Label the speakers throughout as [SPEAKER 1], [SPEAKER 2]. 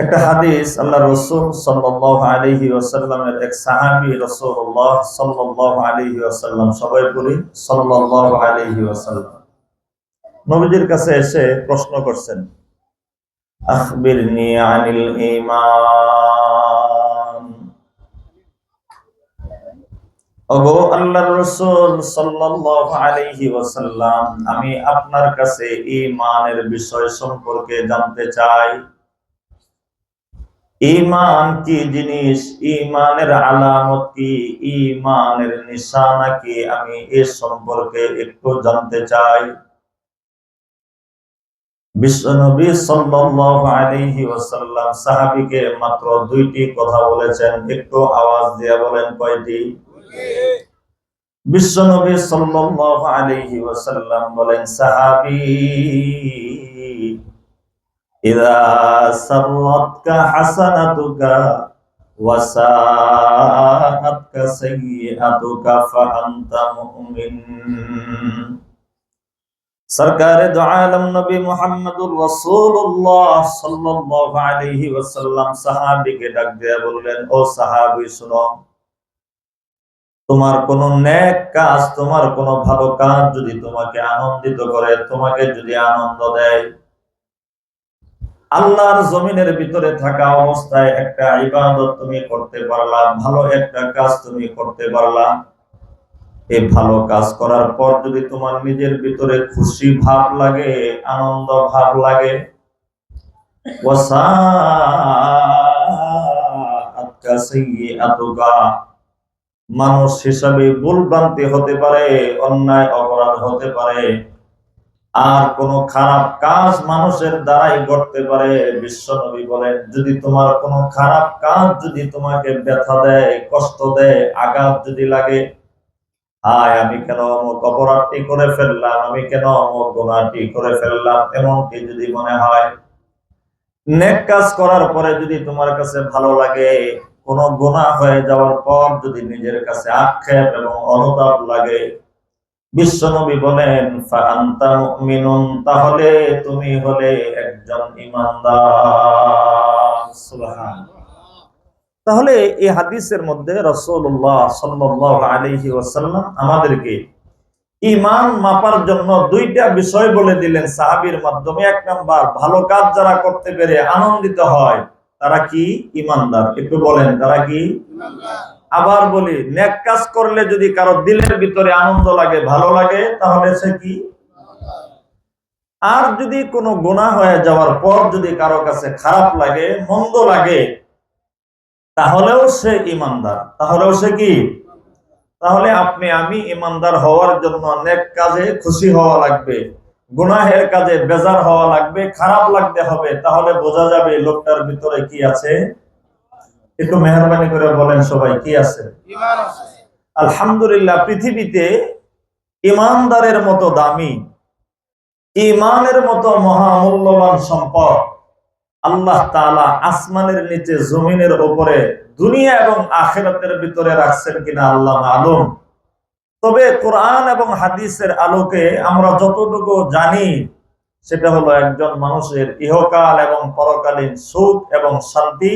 [SPEAKER 1] একটা হাদিস আল্লাহ রাসূল সাল্লাল্লাহু আলাইহি ওয়াসাল্লামের এক সাহাবী রাসূলুল্লাহ সাল্লাল্লাহু আলাইহি ওয়াসাল্লাম, সবাই বলি সাল্লাল্লাহু আলাইহি ওয়াসাল্লাম, নবীজির কাছে এসে প্রশ্ন করছেন, আখবিরনি আনিল ঈমান। ওগো আল্লাহর রাসূল সাল্লাল্লাহু আলাইহি ওয়াসাল্লাম, আমি আপনার কাছে ঈমানের বিষয় সম্পর্কে জানতে চাই। ঈমান কি জিনিস, ঈমানের আলামত কি, ঈমানের নিশানা কি, আমি এ সম্পর্কে একটু জানতে চাই। বিশ্বনবী সাল্লাল্লাহু আলাইহি ওয়াসাল্লাম সাহাবীকে মাত্র দুইটি কথা বলেছেন। একটু আওয়াজ দিয়ে বলেন কয়টি? বিশ্বনবী সাল্লাল্লাহু আলাইহি ওয়াসাল্লাম বলেন, সাহাবী, ইযা সাররাতকা হাসানাতুকা ওয়া সাআতকা সাইয়্যাতুকা ফাআনতা মুমিন। সরকারে দো আলম নবী মুহাম্মদুর রাসূলুল্লাহ সাল্লাল্লাহু আলাইহি ওয়াসাল্লাম সাহাবীকে ডাক দিয়ে বললেন, ও সাহাবী শুনো, তোমার কোন নেক কাজ, তোমার কোন ভালো কাজ যদি তোমাকে আনন্দিত করে, তোমাকে যদি আনন্দ দেয়, আল্লাহর জমিনের ভিতরে থাকা অবস্থায় একটা ইবাদত তুমি করতে পারলা, ভালো একটা কাজ তুমি করতে পারলা, এই ভালো কাজ করার পর যদি তোমার নিজের ভিতরে খুশি ভাব লাগে, আনন্দ ভাব লাগে, মানুষ হিসাবে ভুল ভ্রান্তি হতে পারে, অন্যায় অপরাধ হতে পারে, আর কোন খারাপ কাজ মানুষের দ্বারাই ঘটতে পারে। বিশ্বনবী বলেন, যদি তোমার কোন খারাপ কাজ যদি তোমাকে ব্যথা দেয়, কষ্ট দেয়, আঘাত যদি লাগে, হায় আমি কেন অমুক অপরাধটি করে ফেললাম, আমি কেন অমুক গুনাহটি করে ফেললাম, এমনটি যদি মনে হয়, নেক কাজ করার পরে যদি তোমার কাছে ভালো লাগে, কোন গুনাহ হয়ে যাওয়ার পর যদি নিজের কাছে আক্ষেপ এবং অনুতাপ লাগে, বিশ্বনবী বলেন, ফাআনতা মুমিনুন, তাহলে তুমি হলে একজন ঈমানদার। সুবহানাল্লাহ। তাহলে এই হাদিসের মধ্যে রাসূলুল্লাহ সাল্লাল্লাহু আলাইহি ওয়াসাল্লাম আমাদেরকে ঈমান মাপার জন্য দুইটা বিষয় বলে দিলেন সাহাবীর মাধ্যমে। এক নাম্বার, ভালো কাজ যারা করতে পেরে আনন্দিত হয় তারা কি? ঈমানদার। একটু বলেন, তারা কি? ঈমানদার। আবার বলি, নেক কাজ করলে যদি কারো দিলের ভিতরে আনন্দ লাগে, ভালো লাগে, তাহলে সে কি? ঈমানদার। আর যদি কোনো গুনাহ হয়ে যাওয়ার পর যদি কারো কাছে খারাপ লাগে, মন্দ লাগে, তাহলেও সে ঈমানদার। তাহলেও সে কি? তাহলে আপনি আমি ঈমানদার হওয়ার জন্য নেক কাজে খুশি হওয়া লাগবে, গুনাহের কাজে বেজার হওয়া লাগবে, খারাপ লাগতে হবে, তাহলে বোঝা যাবে লোকটার ভিতরে কি আছে। একটু মেহরবানি করে বলেন সবাই, কি আছে? ঈমান আছে। আলহামদুলিল্লাহ, পৃথিবীতে ঈমানদারের মতো দামি, ঈমানের মতো মহামূল্যবান সম্পদ আল্লাহ তাআলা আসমানের নিচে, জমিনের উপরে, দুনিয়া এবং আখিরাতের ভিতরে রাখছেন কিনা আল্লাহ মালুম। তবে কোরআন এবং হাদিসের আলোকে আমরা যতটুকু জানি, সেটা হলো একজন মানুষের ইহকাল এবং পরকালীন সুখ এবং শান্তি,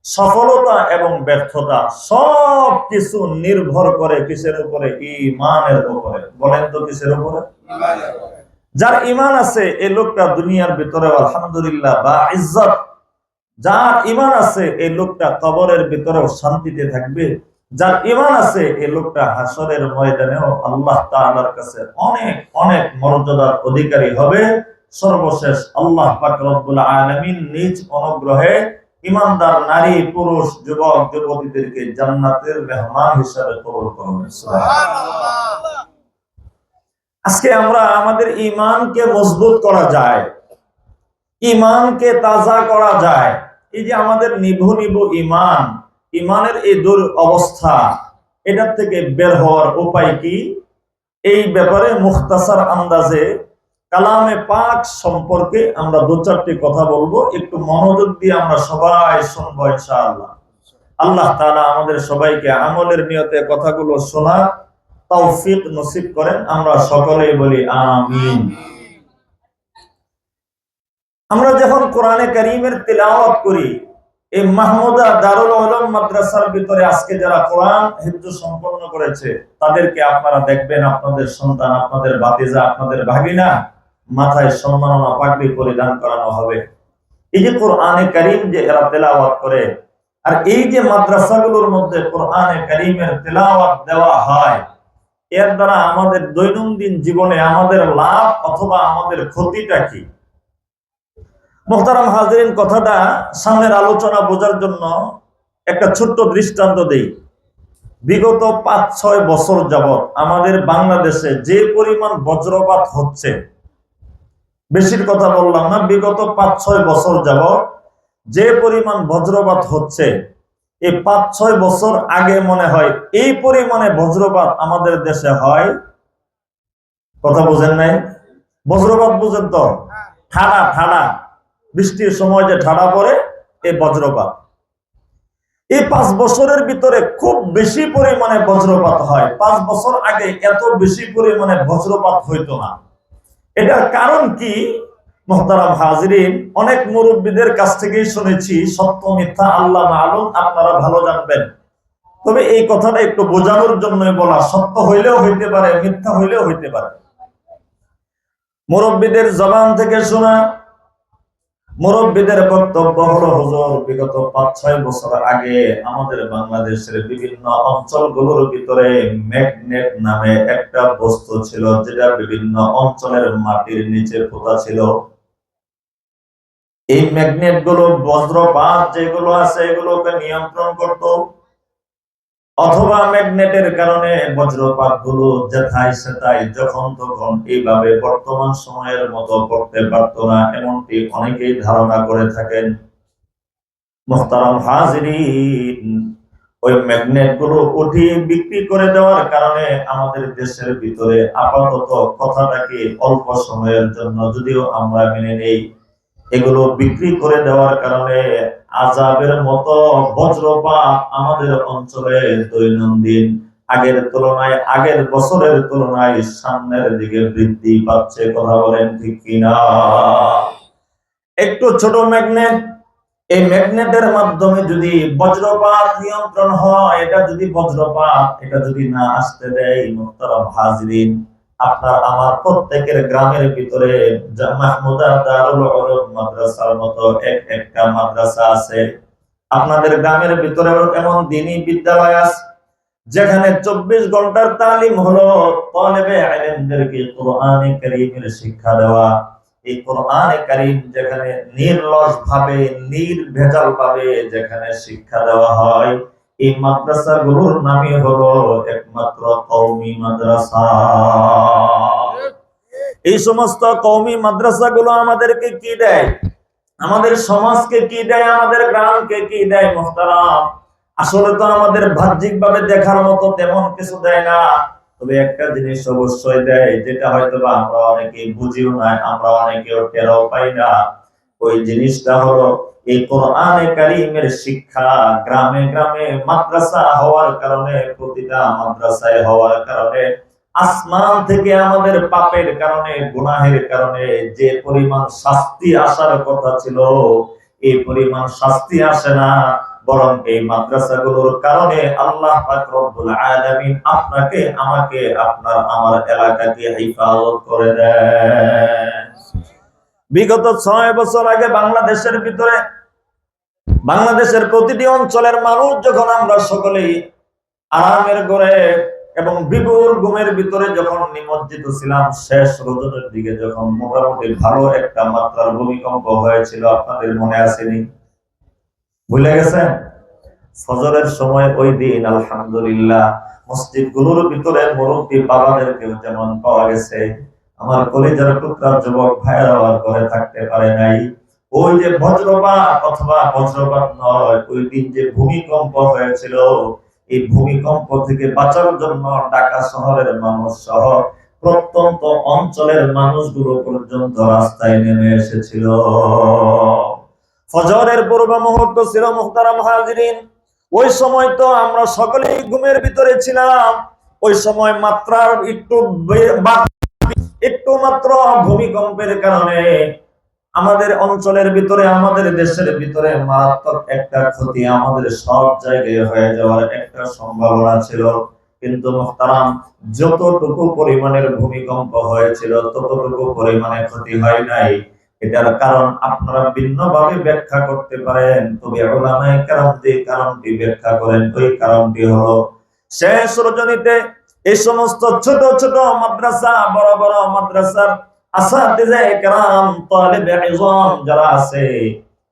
[SPEAKER 1] সফলতা এবং ব্যর্থতা সব কিছু নির্ভর করে কিসের উপরে? ঈমানের উপরে। বলেন তো কিসের উপরে? ঈমানের উপরে। যার ঈমান আছে এই লোকটা দুনিয়ার ভিতরে আলহামদুলিল্লাহ বা ইজ্জত, যার ঈমান আছে এই লোকটা কবরের ভিতরেও শান্তিতে থাকবে, যার ঈমান আছে এই লোকটা হাসরের ময়দানেও আল্লাহ তাআলার কাছে অনেক অনেক মর্যাদার অধিকারী হবে। সর্বশেষ আল্লাহ পাক রব্বুল আলামিন নিজ অনুগ্রহে ঈমানদার নারী, পুরুষ, যুবক, যুবতীদেরকে জান্নাতের মেহমান হিসেবে কবুল করবেন। সুবহানাল্লাহ। আজকে আমরা আমাদের ঈমানকে মজবুত করা যায়, ঈমানকে তাজা করা যায়। এই যে আমাদের নিভু নিভু ঈমান, ঈমানের এই দূর অবস্থা, এটার থেকে বের হওয়ার উপায় কি? এই ব্যাপারে মুখতাসার আন্দাজে কালামে পাক সম্পর্কে আমরা দু চারটি কথা বলবো। একটু মনোযোগ দিয়ে আমরা সবাই শুনবো ইনশাআল্লাহ। আল্লাহ তাআলা আমাদের সবাইকে আমলের নিয়তে কথাগুলো শোনার তৌফিক নসিব করেন। আমরা সকলেই বলি আমিন। আমরা যখন কোরআনে কারীমের তিলাওয়াত করি, এই মাহমুদা দারুল উলুম মাদ্রাসার ভিতরে আজকে যারা কোরআন হিফজ সম্পন্ন করেছে, তাদেরকে আপনারা দেখবেন আপনাদের সন্তান, আপনাদের ভাতিজা, আপনাদের ভাগিনা মাথায় সম্মাননা পাগড়ি পরিধান করানো হবে। এই যে কোরআনে কারীম যে এরা তেলাওয়াত করে, আর এই যে মাদ্রাসাগুলোর মধ্যে কোরআনে কারীমের তেলাওয়াত দেওয়া হয়, এর দ্বারা আমাদের দৈনন্দিন জীবনে আমাদের লাভ অথবা আমাদের ক্ষতিটা কি? মুহতারাম হাজিরিন, কথাটা সামনের আলোচনা বোঝার জন্য একটা ছোট্ট দৃষ্টান্ত দেই। বিগত ৫-৬ বছর যাবত আমাদের বাংলাদেশে যে পরিমাণ বজ্রপাত হচ্ছে, বেশির কথা বললাম না, বিগত ৫-৬ বছর যাবত যে পরিমাণ বজ্রপাত হচ্ছে, এই ৫-৬ বছর আগে মনে হয় এই পরিমাণে বজ্রপাত আমাদের দেশে হয়। কথা বোঝেন নাই? বজ্রপাত বুঝেন তো? ঠাডা ঠাডা বৃষ্টির সময় যে ঠাডা পড়ে, এই বজ্রপাত। এই ৫ বছরের ভিতরে খুব বেশি পরিমাণে বজ্রপাত হয়। ৫ বছর আগে এত বেশি পরিমাণে বজ্রপাত হইতো না। এটার কারণ কি? মুহতারাম হাজিরিন, অনেক মুরব্বীদের কাছ থেকেই শুনেছি, সত্য মিথ্যা আল্লাহ মালুম, আপনারা ভালো জানবেন। তবে এই কথাটা একটু বোঝানোর জন্যই বলা, সত্য হইলেও হইতে পারে, মিথ্যা হইলেও হইতে পারে। মুরব্বীদের জবান থেকে শোনা, মুরব্বীদের বক্তব্য হলো, হুজুর বিগত ৫-৬ বছর আগে আমাদের বাংলাদেশের বিভিন্ন অঞ্চলগুলোর ভিতরে ম্যাগনেট নামে একটা বস্তু ছিল, যেটা বিভিন্ন অঞ্চলের মাটির নিচে পোতা ছিল। এই ম্যাগনেট গুলো বজ্রপাত যেগুলো আছে এগুলোকে নিয়ন্ত্রণ করত, অথবা ম্যাগনেটের কারণে বজ্রপাত গুলো যেথায় সেথায় যখন তখন এইভাবে বর্তমান সময়ের মতো করতে পারত না, এমনটি অনেকেই ধারণা করে থাকেন। মুহতারাম হাজিরিন, ওই ম্যাগনেট গুলো উঠিয়ে বিক্রি করে দেওয়ার কারণে আমাদের দেশের ভিতরে আপাতত কথাটাকে অল্প সময়ের জন্য যদিও আমরা মেনে নেই, এগুলো বিক্রি করে দেওয়ার কারণে আযাবের মতো বজ্রপাত আমাদের অঞ্চলে দৈনন্দিন আগের তুলনায়, আগের বছরের তুলনায় সামনের দিকে বৃদ্ধি পাচ্ছে। কথা বলেন ঠিক কিনা? একটু ছোট ম্যাগনেট, এই ম্যাগনেটের মাধ্যমে যদি বজ্রপাত নিয়ন্ত্রণ হয়, এটা যদি বজ্রপাত এটা যদি না আসতে দেয়, মুহতারাম হাজিরিন, আপনার আমার প্রত্যেকের গ্রামের ভিতরে মাহমুদা দারুল উলুম মাদ্রাসার মতো একটা মাদ্রাসা আছে। আপনাদের গ্রামের ভিতরে এমন দ্বীনি বিদ্যালয় আছে যেখানে ২৪ ঘন্টার তালিম হলো তালেবে ইলমদেরকে কোরআনে কারীমের শিক্ষা দেওয়া। এই কোরআনে কারীম যেখানে নির্লজ্জ ভাবে, নির্ভেজাল ভাবে যেখানে শিক্ষা দেওয়া হয়, এই মাদ্রাসাগুলোর নামই হলো একমাত্র কওমি মাদ্রাসা। এই সমস্ত কওমি মাদ্রাসাগুলো আমাদেরকে কি দেয়? আমাদের সমাজকে কি দেয়? আমাদের গ্রামকে কি দেয়? মুহতারাম, আসলে তো আমাদের বাহ্যিকভাবে দেখার মতো তেমন কিছু দেয় না। তবে একটা জিনিস অবশ্যই দেয়, যেটা হয়তো বা আমরা অনেকেই বুঝিও না, আমরা অনেকেও টেরও পাই না। ওই জিনিসটা হলো এই কোরআনে কারীমের শিক্ষা। গ্রামে গ্রামে মাদ্রাসা হওয়ার কারণে, প্রতিটা মাদ্রাসায় হওয়ার কারণে আসমান থেকে আমাদের পাপের কারণে, গুনাহের কারণে যে পরিমাণ শাস্তি আসার কথা ছিল, এই পরিমাণ শাস্তি আসে না, বরং এই মাদ্রাসাগুলোর কারণে আল্লাহ পাক রব্বুল আলামিন আপনাকে, আমাকে, আপনার আমার এলাকাকে হিফাজত করে দেন। বিগত ৬ বছর আগে বাংলাদেশের ভিতরে, বাংলাদেশের প্রতিটি অঞ্চলের মানুষ যখন আমরা সকলেই আরামের ঘরে এবং বিভোর ঘুমের ভিতরে যখন নিমজ্জিত ছিলাম, শেষ রজনীর দিকে যখন মোটামুটি ভালো একটা মাত্রার ভূমিকম্প হয়েছিল, আপনাদের মনে আসেনি? ভুলে গেছেন? ফজরের সময় ওই দিন আলহামদুলিল্লাহ মসজিদগুলোর ভিতরে মুরব্বী বাবাদেরকেও যেমন পাওয়া গেছে, আমার কলিজার টুকরা যুবক ভাইয়েরা আর ঘরে থাকতে পারে নাই। ওই যে বজ্রপাত, অথবা বজ্রপাত নয়, ওই দিন যে ভূমিকম্প হয়েছিল, এই ভূমিকম্প থেকে বাঁচার জন্য ঢাকা শহরের মানুষ সহ প্রত্যন্ত অঞ্চলের মানুষগুলো পর্যন্ত রাস্তায় নেমে এসেছিল। ফজরের পূর্ব মুহূর্ত ছিল মুহতারাম হাজিরিন। ওই সময় তো আমরা সকলেই ঘুমের ভিতরে ছিলাম। ওই সময় মাত্রার একটু মাত্র ভূমিকম্পের কারণে আমাদের অঞ্চলের ভিতরে, আমাদের দেশের ভিতরে মারাত্মক একটা ক্ষতি আমাদের সব জায়গায় হয়ে যাওয়ার একটা সম্ভাবনা ছিল। কিন্তু মুহতারাম, যতটুকু পরিমাণের ভূমিকম্প হয়েছিল ততটুকু পরিমাণে ক্ষতি হয় নাই। এটার কারণ আপনারা ভিন্নভাবে ব্যাখ্যা করতে পারেন, তবে উলামায়ে কেরাম যে কারণটি ব্যাখ্যা করেন ওই কারণটি হলো শেষ রজনীতে এই সমস্ত ছোট ছোট মাদ্রাসা, বড় বড় মাদ্রাসার আসাতিজা কেরাম, তালিবে ইলম যারা আছে,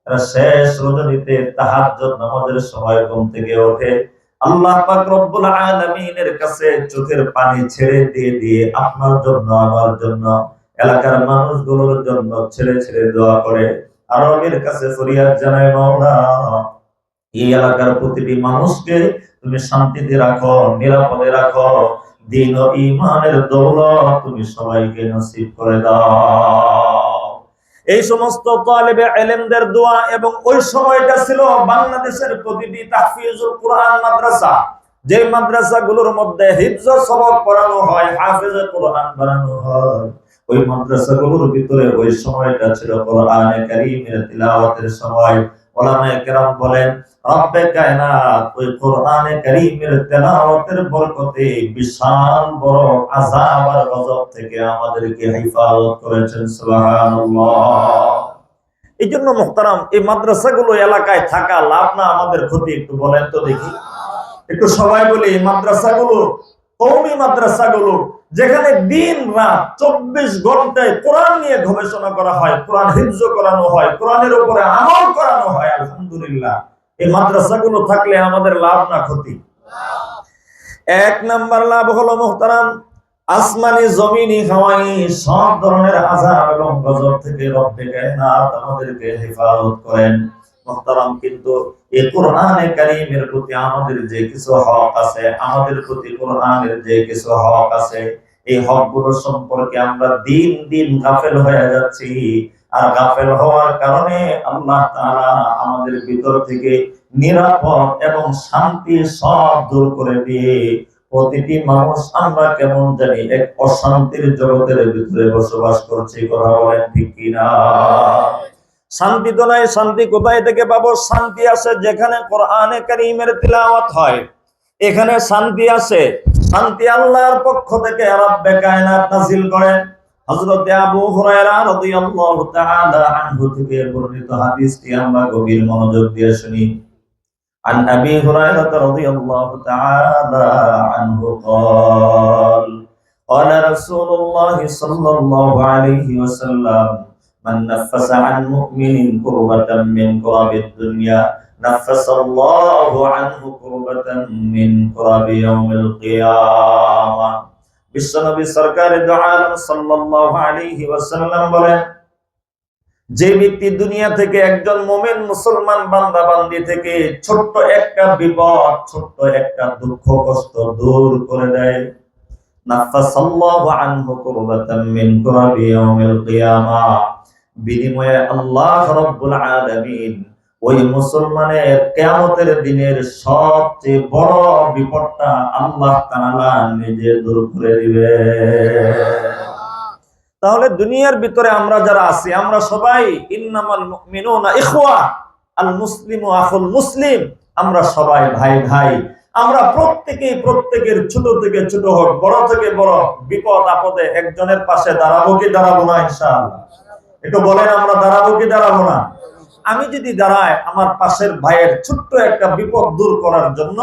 [SPEAKER 1] তারা শেষ রজনীতে তাহাজ্জুদ নামাজের সময় ঘুম থেকে ওঠে আল্লাহ পাক রব্বুল আলামিনের কাছে চোখের পানি ছেড়ে দিয়ে দিয়ে আপনার জন্য, আমার জন্য, এলাকার মানুষগুলোর জন্য ছেড়ে ছেড়ে দোয়া করে আর রবের কাছে ফরিয়াদ জানায়, মাওলা এই এলাকার প্রতিটি মানুষকে তুমি শান্তিতে রাখো, নিরাপদে রাখো, দ্বীন ও ঈমানের দৌলত তুমি সবাইকে নসিব করে দাও। এই সমস্ত তালিবে ইলমদের দোয়া। এবং ওই সময়টা ছিল বাংলাদেশের প্রতিটি তাহফিজুল কোরআন মাদ্রাসা, যে মাদ্রাসাগুলোর মধ্যে হিফজ সবক পড়ানো হয়, হাফেজে কোরআন বানানো হয়, ওই মাদ্রাসাগুলোর ভিতরে ওই সময়টা ছিল কোরআনে কারীমের তিলাওয়াতের সময়। উলামায়ে কেরাম বলেন, রব্বে কায়নাত ওই কোরআনে কারীমের তেলাওয়াতের বরকতে বিশাল বড় আযাব আর গজব থেকে আমাদেরকে হেফাজত করেছেন। সুবহানাল্লাহ। এইজন্য মুহতারাম, এই মাদ্রাসাগুলো এলাকায় থাকা লাভ না আমাদের ক্ষতি? একটু বলেন তো দেখি, একটু সবাই বলি। এই মাদ্রাসাগুলো, কওমি মাদ্রাসাগুলো, যেখানে দিন রাত 24 ঘন্টায় কোরআন নিয়ে গবেষণা করা হয়, কোরআন হিফজ করানো হয়, কোরআনের উপরে আমল করানো হয়, আলহামদুলিল্লাহ, এই মাদ্রাসাগুলো থাকলে আমাদের লাভ না ক্ষতি? এক নাম্বার লাভ হলো মুহতারাম, আসমানি জমিনি হাওয়াই সব ধরনের আযাব এবং গজব থেকে রব্বে কায়নাত আমাদেরকে হেফাজত করেন। মুহতারাম, কিন্তু এই কোরআনে কারীমের প্রতি আমাদের যে কিছু হক আছে, আমাদের প্রতি কোরআনের যে কিছু হক আছে, এই হকগুলো সম্পর্কে আমরা দিন দিন গাফেল হয়ে যাচ্ছি। আর গাফেল হওয়ার কারণে আল্লাহ তাআলা আমাদের ভিতর থেকে নিরাপদ এবং শান্তি সব দূর করে দিয়ে প্রতিটি মানুষ আমরা কেমন জানি এক অশান্তির জগতের ভিতরে বসবাস করছি। কথা বলেন ঠিক কিনা? শান্তি তো নাই। শান্তি কোথায় থেকে পাবো? শান্তি আছে যেখানে কোরআনে কারীমের তিলাওয়াত হয়, এখানে শান্তি আছে। শান্তি আল্লাহর পক্ষ থেকে রব্বে কায়নাত নাযিল করেন। হযরত আবু হুরায়রা রাদিয়াল্লাহু তাআলা আনহু থেকে বর্ণিত হাদিসটি আমরা গভীর মনোযোগ দিয়ে শুনি। عن أبي هريرة رضي الله تعالى عنه قال قال رسول الله صلى الله عليه وسلم من نفس عن مؤمن كربة من كرب الدنيا نفس الله عنه كربة من كرب يوم القيامة। বিশ্বনবী সরকার দু আলম সাল্লাল্লাহু আলাইহি ওয়াসাল্লাম বলেন, যে ব্যক্তি দুনিয়া থেকে একজন মুমিন মুসলমান বান্দা বান্দি থেকে ছোট্ট একটা বিপদ, ছোট্ট একটা দুঃখ কষ্ট দূর করে দেয়, নাফাসাল্লাহু আনহু কুরবাতাম মিন কুরাবি ইয়াউমিল কিয়ামাহ, বিনিময়ে আল্লাহ রাব্বুল আলামিন ওই মুসলমানের কিয়ামতের দিনের সবচেয়ে বড় বিপদটা আল্লাহ তাআলা নিজে দূর করে দিবে। তাহলে দুনিয়ার ভিতরে আমরা যারা আছি, আমরা সবাই ইন্নামাল মুমিনুনা ইখওয়া, আল মুসলিমু আখুল মুসলিম, আমরা সবাই ভাই ভাই। আমরা প্রত্যেকেই প্রত্যেকের ছোট থেকে ছোট হোক, বড় থেকে বড়, বিপদ আপদে একজনের পাশে দাঁড়াবো কি দাঁড়াবো না? ইনশাআল্লাহ। একটু বলেন, আমরা দাঁড়াবো কি দাঁড়াবো না? আমি যদি দাঁড়াই আমার পাশের ভাইয়ের ছোট্ট একটা বিপদ দূর করার জন্য,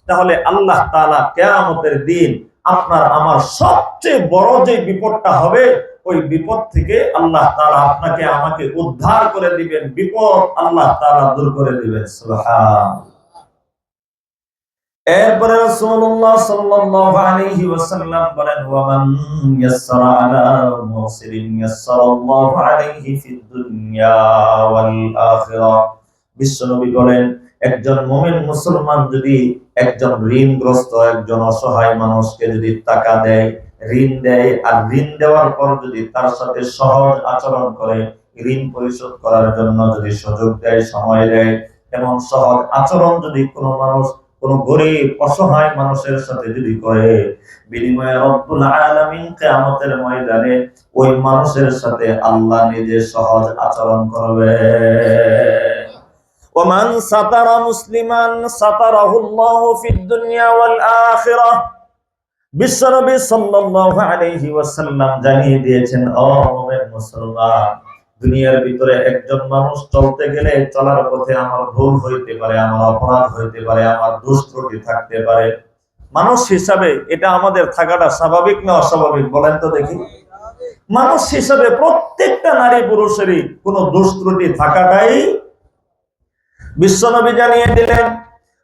[SPEAKER 1] তাহলে আল্লাহ তাআলা কিয়ামতের দিন আপনার আমার সবচেয়ে বড় যে বিপদটা হবে, ওই বিপদ থেকে আল্লাহ তাআলা আপনাকে আমাকে উদ্ধার করে দিবেন, বিপদ আল্লাহ তাআলা দূর করে দিবেন। সুবহানাল্লাহ। এরপরে রাসূলুল্লাহ সাল্লাল্লাহু আলাইহি ওয়াসাল্লাম বলেন, ওয়া মান ইয়াসসারা আলা মুসিরিন ইয়াসসারাল্লাহু আলাইহি ফিদ দুনিয়া ওয়াল আখিরাহ। বিশ্বনবী বলেন, একজন মুমিন মুসলমান যদি একজন ঋণগ্রস্ত, একজন অসহায় মানুষকে যদি টাকা দেয়, ঋণ দেয়, আর ঋণ দেওয়ার পর যদি তার সাথে সহজ আচরণ করে, ঋণ পরিশোধ করার জন্য যদি সুযোগ দেয়, সময় দেয়, এমন সহজ আচরণ যদি কোনো মানুষ কোন গরিব অসহায় মানুষের সাথে যদি করে, বিনিময়ে রব্বুল আলামিন কিয়ামতের ময়দানে ওই মানুষের সাথে আল্লাহ নিজে সহজ আচরণ করবে। ওমান সাতারা মুসলিমান সাতারাহুল্লাহু ফিদ দুনিয়া ওয়াল আখিরাহ। বিশ্বনবী সাল্লাল্লাহু আলাইহি ওয়াসাল্লাম জানিয়ে দিয়েছেন, ও মুমিন মুসলমান, দুনিয়ার ভিতরে একজন মানুষ চলতে গেলে চলার পথে আমার ভুল হইতে পারে, আমার অপরাধ হইতে পারে, আমার দোষ ত্রুটি থাকতে পারে। মানুষ হিসাবে এটা আমাদের থাকাটা স্বাভাবিক না অস্বাভাবিক বলেন তো দেখি? মানুষ হিসাবে প্রত্যেকটা নারী পুরুষেরই কোন দোষ ত্রুটি থাকাটাই বিশ্বনবী জানিয়ে দিলেন।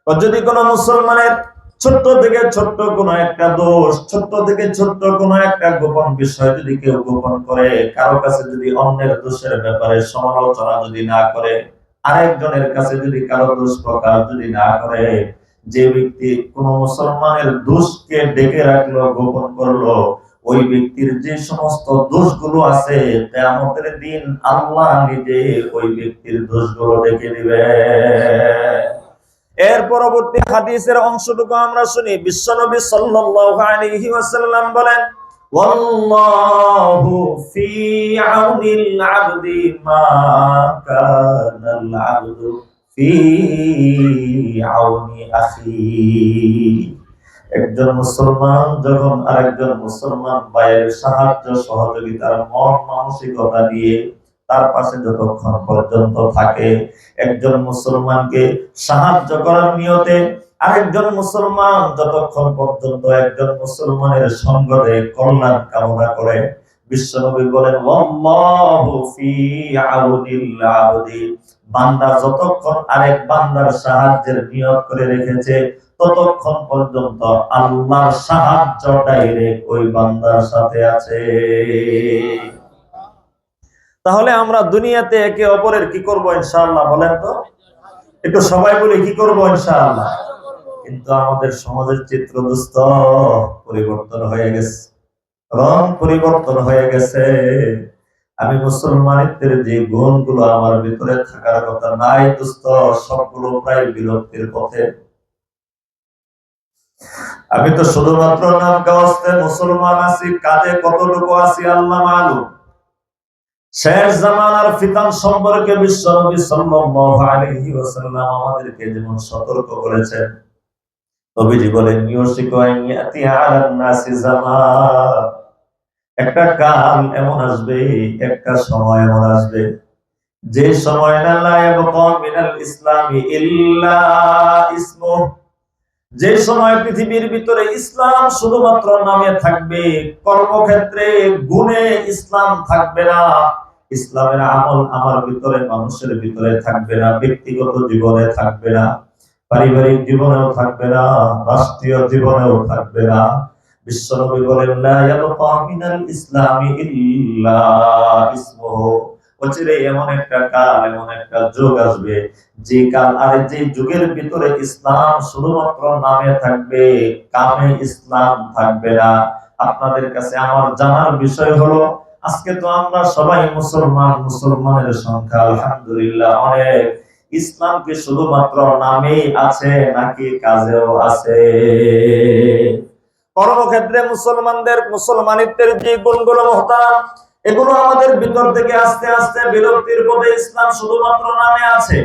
[SPEAKER 1] যদি কোন মুসলমানের ছোট্ট থেকে ছোট্ট কোন একটা দোষ, ছোট্ট থেকে ছোট্ট কোন একটা গোপন বিষয় যদি কেউ গোপন করে, কারো কাছে যদি অন্যের দোষের ব্যাপারে সমালোচনা যদি না করে, আরেকজনের কাছে যদি কারো দোষ প্রকাশ যদি না করে, যে ব্যক্তি কোন মুসলমানের দোষকে ডেকে রাখলো, গোপন করলো, ওই ব্যক্তির যে সমস্ত দোষগুলো আছে কিয়ামতের দিন আল্লাহ নিজে ওই ব্যক্তির দোষগুলো ডেকে দিবে। এর পরবর্তী হাদিসের অংশটুকু আমরা শুনি। বিশ্বনবী সাল্লাল্লাহু আলাইহি ওয়াসাল্লাম বলেন, ওয়াল্লাহু ফি আউনিল আবদি মা কানাল আবদু ফি আউনি আখি। একজন মুসলমান যখন আরেকজন মুসলমান ভাইয়ের সাহায্য সহযোগিতার মন মানসিকতা দিয়ে তার পাশে যতক্ষণ পর্যন্ত থাকে, একজন মুসলমানকে সাহায্য করার নিয়তে আরেকজন মুসলমান যতক্ষণ পর্যন্ত একজন মুসলমানের সঙ্গে কল্যাণ কামনা করে, বিশ্বনবী বলেন, ওয়াল্লাহু ফি আউনিল আবদি, বান্দা যতক্ষণ আরেক বান্দার সাহায্যের নিয়ত করে রেখেছে ততক্ষণ পর্যন্ত আল্লাহর সাহায্য ডাইরেক্ট ওই বান্দার সাথে আছে। তাহলে আমরা দুনিয়াতে একে অপরের কি করব ইনশাআল্লাহ বলেন তো? একটু সবাই বলে কি করব ইনশাআল্লাহ। কিন্তু আমাদের সমাজের চিত্র দোস্ত পরিবর্তন হয়ে গেছে, রং পরিবর্তন হয়ে গেছে। আমি মুসলমানিত্বের যে গুণগুলো আমার ভিতরে থাকার কথা নাই দোস্ত, সবগুলো প্রায় বিলুপ্তির পথে। আমি তো শুধুমাত্র নাম গাওয়াস্তে মুসলমান আছি, কাজে কতটুকু আছি আল্লাহ মালুম। শেষ জামানার ফিতন সম্পর্কে বিশ্বনবী সাল্লাল্লাহু আলাইহি ওয়াসাল্লাম আমাদেরকে যেমন সতর্ক করেছেন, নবীজি বলেন, ইউশিকু আন ইয়াতি আলান নাসি জামান, একটা কাল এমন আসবে, একটা সময় এমন আসবে, যে সময় লা ইয়াবকা মিনাল ইসলামি ইল্লা ইসমু, যে সময় পৃথিবীর ভিতরে ইসলাম শুধুমাত্র নামে থাকবে, কর্মক্ষেত্রে গুণে ইসলাম থাকবে না, ইসলামের আমল আমার ভিতরে মানুষের ভিতরে থাকবে না, ব্যক্তিগত জীবনে থাকবে না, পারিবারিক জীবনেও থাকবে না, রাষ্ট্রীয় জীবনেও থাকবে না। বিশ্বনবী বলেন, লা ইয়াবকা মিনাল ইসলামি ইল্লা ইসমুহু, অচিরে এমন একটা কাল, এমন একটা যুগ আসবে, যে কাল আর যে যুগের ভিতরে ইসলাম শুধুমাত্র নামে থাকবে, কামে ইসলাম থাকবে না। আপনাদের কাছে আমার জানার বিষয় হলো, আজকে তো আমরা সবাই মুসলমান, মুসলমানের সংখ্যা আলহামদুলিল্লাহ অনেক, ইসলাম কি শুধুমাত্র নামেই আছে নাকি কাজেও আছে? কর্মক্ষেত্রে মুসলমানদের মুসলমানিত্বের যে গুণগুলো মহতারাম, এগুলো আমাদের ভিতর থেকে আস্তে আস্তে বিলুপ্তির পথে। ইসলাম শুধুমাত্র নামে আছে,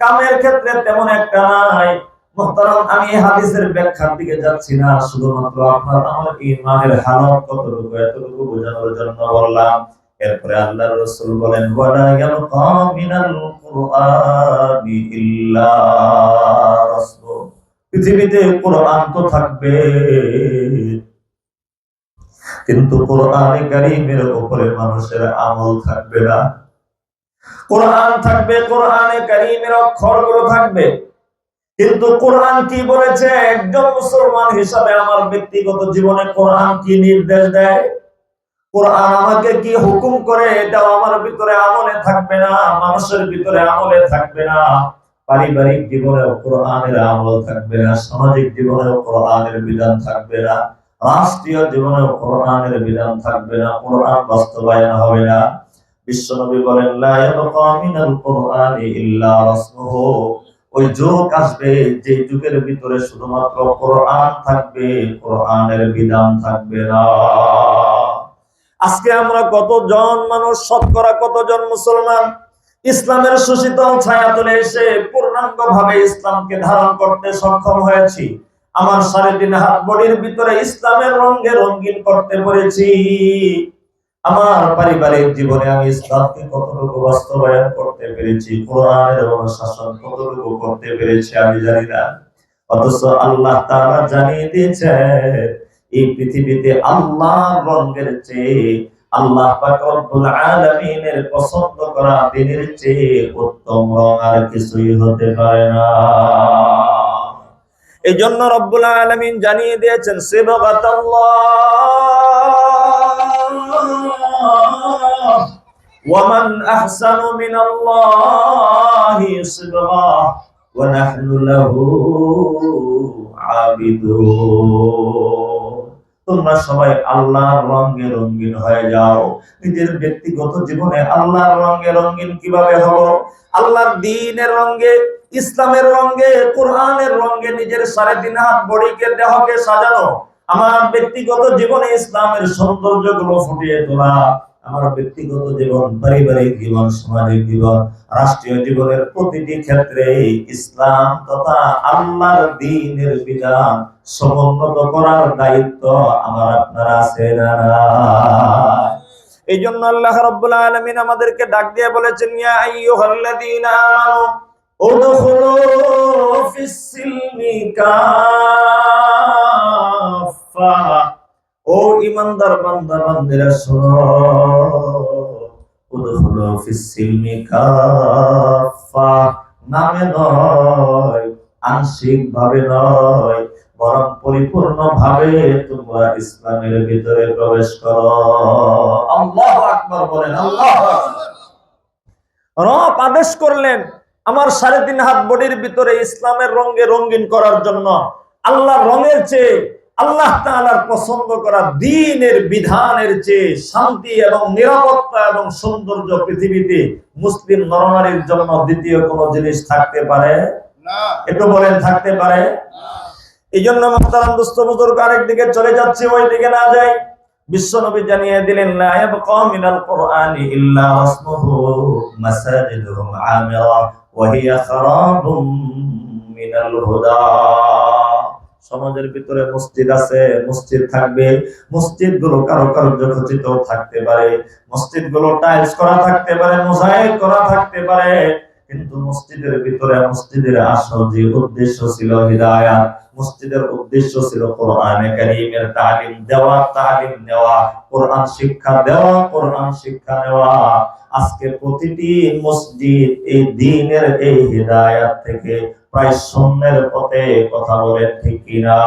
[SPEAKER 1] কামের ক্ষেত্রে তেমন একটা নাই। মুহতারাম, আমি এই হাদিসের ব্যাখ্যার দিকে যাচ্ছি না, শুধুমাত্র আপনার আমার ঈমানের হালত কতটুকু এতটুকু বোঝানোর জন্য বললাম। এরপরে আল্লাহর রাসূল বলেন, ওয়ালা ইয়াবকা মিনাল কুরআনি ইল্লা রাসূল, পৃথিবীতে কোরআন তো থাকবে, কিন্তু কোরআনে কারীমের উপরে মানুষের আমল থাকবে না। কোরআন থাকবে, কোরআনে কারীমের অক্ষরগুলো থাকবে, কিন্তু কোরআন কি বলেছে, একজন মুসলমান হিসাবে আমার ব্যক্তিগত জীবনে কোরআন কি নির্দেশ দেয়, কোরআন আমাকে কি হুকুম করে, এটাও আমার ভিতরে আমলে থাকবে না, মানুষের ভিতরে আমলে থাকবে না। পারিবারিক জীবনেও কোরআনের আমল থাকবে না, সামাজিক জীবনেও কোরআনের বিধান থাকবে না, রাষ্ট্রীয় জীবনেও কোরআনের বিধান থাকবে না, কোরআন বাস্তবায়ন হবে না। বিশ্বনবী বলেন, লা ইয়াবকা মিনাল কুরআনি ইল্লা রাসমুহু, ওই যুগ আসবে যে যুগের ভিতরে শুধুমাত্র কোরআন থাকবে, কোরআনের বিধান থাকবে না। আজকে আমরা কতজন মানুষ, শতকরা কতজন মুসলমান ইসলামের সুশীতল ছায়াতলে এসে পূর্ণাঙ্গ ভাবে ইসলামকে ধারণ করতে সক্ষম হয়েছি? আমার 3.5 হাত বডির ভিতরে ইসলামের রঙে রঙিন করতে পেরেছি। আমার পারিবারিক জীবনে আমি ইসলামকে কতটুকু বাস্তবায়ন করতে পেরেছি, কোরআনের অনুশাসন কতটুকু করতে পেরেছি আমি জানি না। অথচ আল্লাহ তাআলা জানিয়ে দিয়েছে এই পৃথিবীতে আল্লাহর রঙের চেয়ে, আল্লাহ পাক রব্বুল আলামিনের পছন্দ করা দিনের চেয়ে উত্তম রং আর কিছুই হতে পারে না। এই জন্য রব্বুল আলামিন জানিয়ে দিয়েছেন সিবগাতাল্লাহ ওয়া মান আহসানু মিনাল্লাহি সিবগা ওয়া নাহনু লাহু আবিদুন। তোমরা সবাই আল্লাহর রঙে রঙিন হয়ে যাও। নিজের ব্যক্তিগত জীবনে আল্লাহর রঙে রঙিন কিভাবে হবো? আল্লাহর দ্বীনের রঙে, ইসলামের রঙে, কোরআনের রঙে নিজের 3.5 হাত বডিকে, দেহকে সাজানো। আমার ব্যক্তিগত জীবনে ইসলামের সৌন্দর্যগুলো ফুটিয়ে তোলা। আমার ব্যক্তিগত জীবন, পারিবারিক জীবন, সামাজিক জীবন, রাষ্ট্রীয় জীবনের প্রতিটি ক্ষেত্রে ইসলাম তথা আল্লাহর দ্বীনের বিধান সমুন্নত করার দায়িত্ব আমার আপনার আছে না? এই জন্য আল্লাহ রাব্বুল আলামিন আমাদেরকে ডাক দিয়ে বলেছেন, ইয়া আইয়ুহাল্লাযীনা আমানু উদখুলু ফিস সিলমি কাফা। ও ঈমানদার বান্দা বান্দিরা শোনো, উদখুলু ফিস সিলমি কাফা, নামে নয়, আংশিক ভাবে নয়, বরং পরিপূর্ণ ভাবে তোমরা ইসলামের ভিতরে প্রবেশ করো। আল্লাহু আকবার বলেন, আল্লাহু আকবার। রব আদেশ করলেন আমার 3.5 হাত বডির ভিতরে ইসলামের রঙে রঙিন করার জন্য। আল্লাহর রঙের চেয়ে, আল্লাহ তাআলার পছন্দ করা দ্বীনের বিধানের চেয়ে শান্তি এবং নিরাপত্তা এবং সৌন্দর্য পৃথিবীতে মুসলিম নরনারীর জন্য দ্বিতীয় কোনো জিনিস থাকতে পারে না। একটু বলেন, থাকতে পারে না। এই জন্য মুহতারাম দোস্ত বুজুর্গ, আরেকদিকে চলে যাচ্ছে, ওই দিকে না যাই। বিশ্বনবী জানিয়ে দিলেন, লা ইয়াবকা মিনাল কুরআনি ইল্লা রাসমুহু মাসাজিদুহুম আমিরা ওয়া হিয়া খারাবুম মিনাল হুদা। সমাজের ভিতরে মসজিদ আছে, মসজিদ থাকবে, মসজিদগুলো কারুকার্য খচিত থাকতে পারে, মসজিদগুলো টাইলস করা থাকতে পারে, মোজাইক করা থাকতে পারে, কিন্তু মসজিদের ভিতরে, মসজিদের আসল যে উদ্দেশ্য ছিল হিদায়াত, মসজিদের উদ্দেশ্য ছিল কোরআনে কারীমের তালিম দেওয়া, তালিম নেওয়া, কোরআন শিক্ষা দেওয়া, কোরআন শিক্ষা নেওয়া। আজকে প্রতিটি মসজিদ এই দ্বীনের এই হিদায়াত থেকে প্রায় শূন্যের পথে, কথা বলে ঠিক কিনা?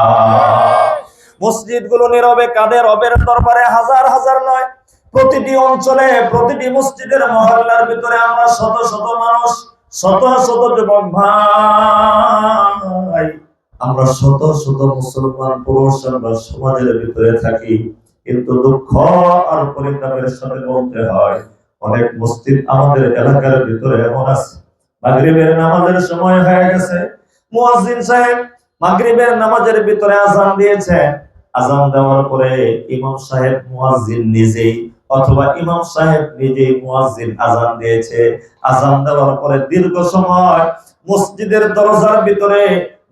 [SPEAKER 1] মসজিদগুলো নীরবে কাঁদে রবের দরবারে, হাজার হাজার নয়, প্রতিটি অঞ্চলে, প্রতিটি মসজিদের মহল্লার ভিতরে আমরা শত শত মানুষ, শত শত যুবক ভাই, আমরা শত শত মুসলমান পুরুষ আমরা সমাজের ভিতরে থাকি। কিন্তু দুঃখ আর পরিতাপের সাথে বলতে হয়, অনেক মসজিদ আমাদের এলাকার ভিতরে এমন আছে, মাগরিবের নামাজের সময় হয়ে গেছে, মুয়াজ্জিন সাহেব মাগরিবের নামাজের ভিতরে আযান দিয়েছে, আযান দেওয়ার পরে ইমাম সাহেব মুয়াজ্জিন নিজেই, অথবা ইমাম সাহেব নিজেই মুয়াজ্জিন আযান দিয়েছে, আযান দেওয়ার পরে দীর্ঘ সময় মসজিদের দরজার ভিতরে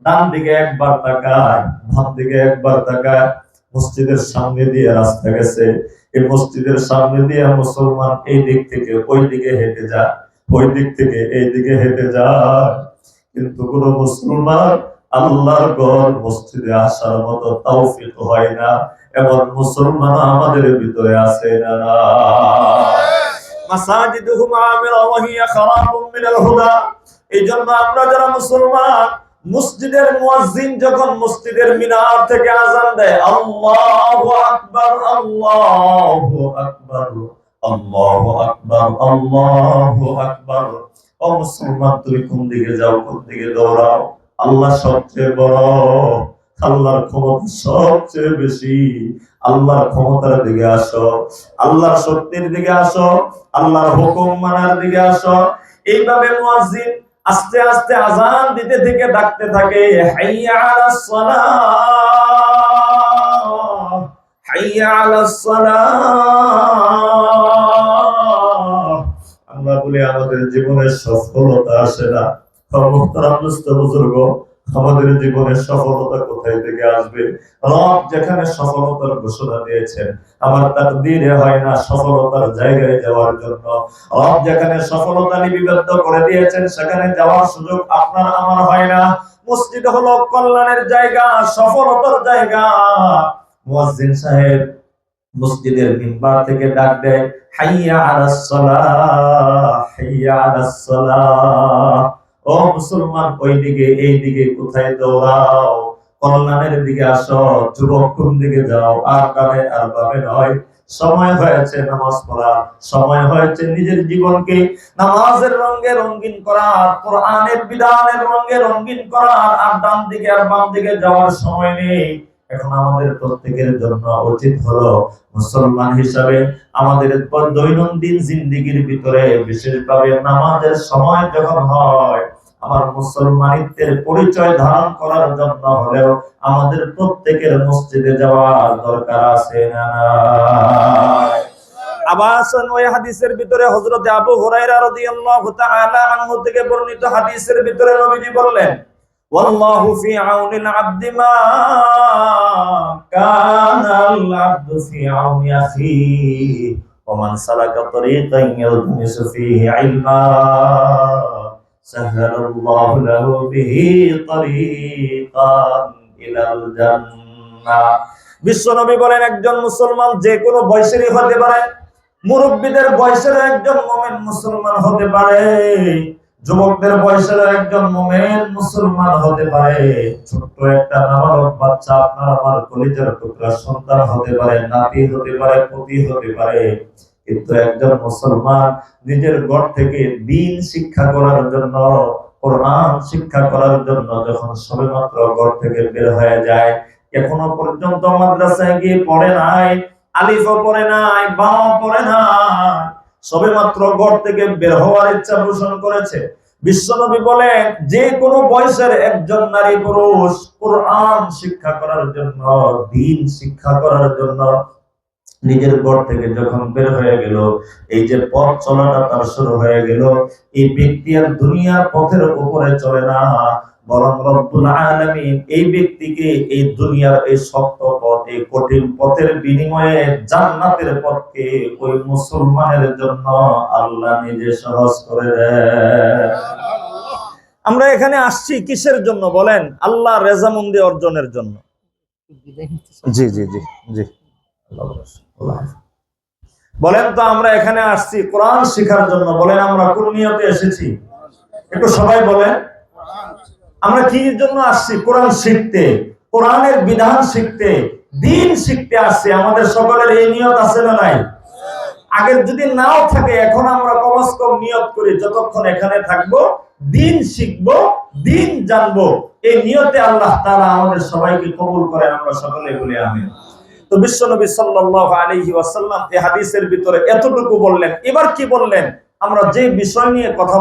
[SPEAKER 1] ডান দিকে একবার তাকায়, বাম দিকে একবার তাকায়। মসজিদের সামনে দিয়ে রাস্তা গেছে, এই মসজিদের সামনে দিয়ে মুসলমান এই দিক থেকে ওই দিকে হেঁটে যায়, ওই দিক থেকে এই দিকে হেঁটে যায়, কিন্তু কোন মুসলমান আল্লাহর ঘর মসজিদে আসার মতো তৌফিক হয় না। এমন মুসলমান আমাদের ভিতরে আছে না? মাসাজিদুহুম আমিরা ওয়া হিয়া খারাবুম মিনাল হুদা। এই জন্য আমরা যারা মুসলমান, মসজিদের মুয়াজ্জিন যখন মসজিদের মিনার থেকে আযান দেয়, আল্লাহু আকবার, আল্লাহু আকবার, আল্লাহু আকবার, আল্লাহু আকবার। ও মুসলমান, তুমি কোন দিকে যাও, কোন দিকে দৌড়াও? আল্লাহ সবচেয়ে বড়, আল্লাহর ক্ষমতা সবচেয়ে বেশি। আল্লাহর ক্ষমতার দিকে আসো, আল্লাহর শক্তির দিকে আসো, আল্লাহর হুকুম মানার দিকে আসো। এইভাবে মুয়াজ্জিন আস্তে আস্তে আজান দিতে থেকে ডাকতে থাকে, হাইয়া আলাস সালাহ, হাইয়া আলাস সালাহ। আমরা বলি আমাদের জীবনের সফলতা আসে না। আমাদের জীবনের সফলতা কোথায় থেকে আসবে? রব যেখানে সফলতার ঘোষণা দিয়েছেন, আমার তাকদীরে হয় না সফলতার জায়গায় যাওয়ার জন্য। রব যেখানে সফলতা লিপিবদ্ধ করে দিয়েছেন, সেখানে যাওয়ার সুযোগ আপনার আমার হয় না। মসজিদ হলো কল্যাণের জায়গা, সফলতার জায়গা। মুয়াজ্জিন সাহেব মসজিদের মিম্বার থেকে ডাক দেয়, হাইয়া আলাস সালাহ, হাইয়া আলাস সালাহ। ও মুসলমান, ওইদিকে এইদিকে কোথায় দৌড়াও? কল্যাণের দিকে আসো। যুবক কোন দিকে যাও? আর ডানে আর বামে নয়। সময় হয়েছে নামাজ পড়া, সময় হয়েছে নিজের জীবনকে নামাজের রঙে রঙিন করার, কোরআনের বিধানের রঙে রঙিন করার। আর ডান দিকে আর বাম দিকে যাওয়ার সময় নেই। এখন আমাদের প্রত্যেকের জন্য উচিত হলো মুসলমান হিসাবে আমাদের দৈনন্দিন জিন্দেগির ভিতরে, বিশেষভাবে নামাজের সময় যখন হয়, আমার মুসলমানিত্বের পরিচয় ধারণ করার জন্য হলেও আমাদের প্রত্যেকের মসজিদে যাওয়ার দরকার আছে না? আবার ওই হাদিসের ভিতরে হযরত আবু হুরায়রা রাদিয়াল্লাহু তাআলা আনহু থেকে বর্ণিত হাদিসের ভিতরে নবীজি বললেন, ওয়াল্লাহু ফি আউনিল আবদি মা কানাল আবদু ফি আউনি আখিহি ওয়া মান সালাকা তরিকান ইয়ালতামিসু ফীহি ইলমা সাহহালাল্লাহু লাহু বিহি তরিকান ইলাল জান্নাহ। বিশ্বনবী বলেন, একজন মুসলমান যে কোনো বয়সেরই হতে পারে, মুরব্বীদের বয়সের একজন মুমিন মুসলমান হতে পারে, যুবকদের বয়সের একজন মুমিন মুসলমান হতে পারে, ছোট্ট একটা নাবালক বাচ্চা আপনার আমার কলিজার টুকরা সন্তান হতে পারে, নাতি হতে পারে, পুতি হতে পারে। কিন্তু একজন মুসলমান নিজের ঘর থেকে দ্বীন শিক্ষা করার জন্য, কোরআন শিক্ষা করার জন্য যখন সবেমাত্র ঘর থেকে বের হয়ে যায়, এখনো পর্যন্ত মাদ্রাসায় গিয়ে পড়ে নাই, আলিফও পড়ে নাই, বাও পড়ে নাই, সবেমাত্র ঘর থেকে বের হওয়ার ইচ্ছা পোষণ করেছে, বিশ্বনবী বলেন যে কোনো বয়সের একজন নারী পুরুষ কোরআন শিক্ষা করার জন্য, দ্বীন শিক্ষা করার জন্য নিজের ঘর থেকে যখন বের হয়ে গেল, এই যে পথ চলাটা তার শুরু হয়ে গেল, এই ব্যক্তি আর দুনিয়ার পথের উপরে চলে না, বরং রব্বুল আলামিন এই ব্যক্তিকে এই দুনিয়ার এই শক্ত পথ, এই কঠিন পথের বিনিময়ে জান্নাতের পথকে ওই মুসলমানের জন্য আল্লাহ নিজে সহজ করে দেয়। আমরা এখানে আসছি কিসের জন্য বলেন? আল্লাহ রেজামন্দি অর্জনের জন্য। জি জি জি জি, বলেন তো আমরা এখানে আসছি কোরআন শিখার জন্য। বলেন আমরা কোন নিয়তে এসেছি? একটু সবাই বলেন আমরা কি জন্য আসছি? কোরআন শিখতে, কোরআনের বিধান শিখতে, দ্বীন শিখতে আসছি। আমাদের সকলের এই নিয়ত আছে না নাই? আগের যদি নাও থাকে, এখন আমরা কমস কম নিয়ত করি যতক্ষণ এখানে থাকবো দ্বীন শিখবো, দ্বীন জানবো। এই নিয়তে আল্লাহ তাআলা আমাদের সবাইকে কবুল করেন, আমরা সকলে বলি আমিন। তো বিশ্বনবী সাল্লাল্লাহু আলাইহি ওয়াসাল্লাম এই হাদিসের ভিতরে এতটুকু বললেন। এবার কি বললেন? আমরা যে বিষয় নিয়ে কথা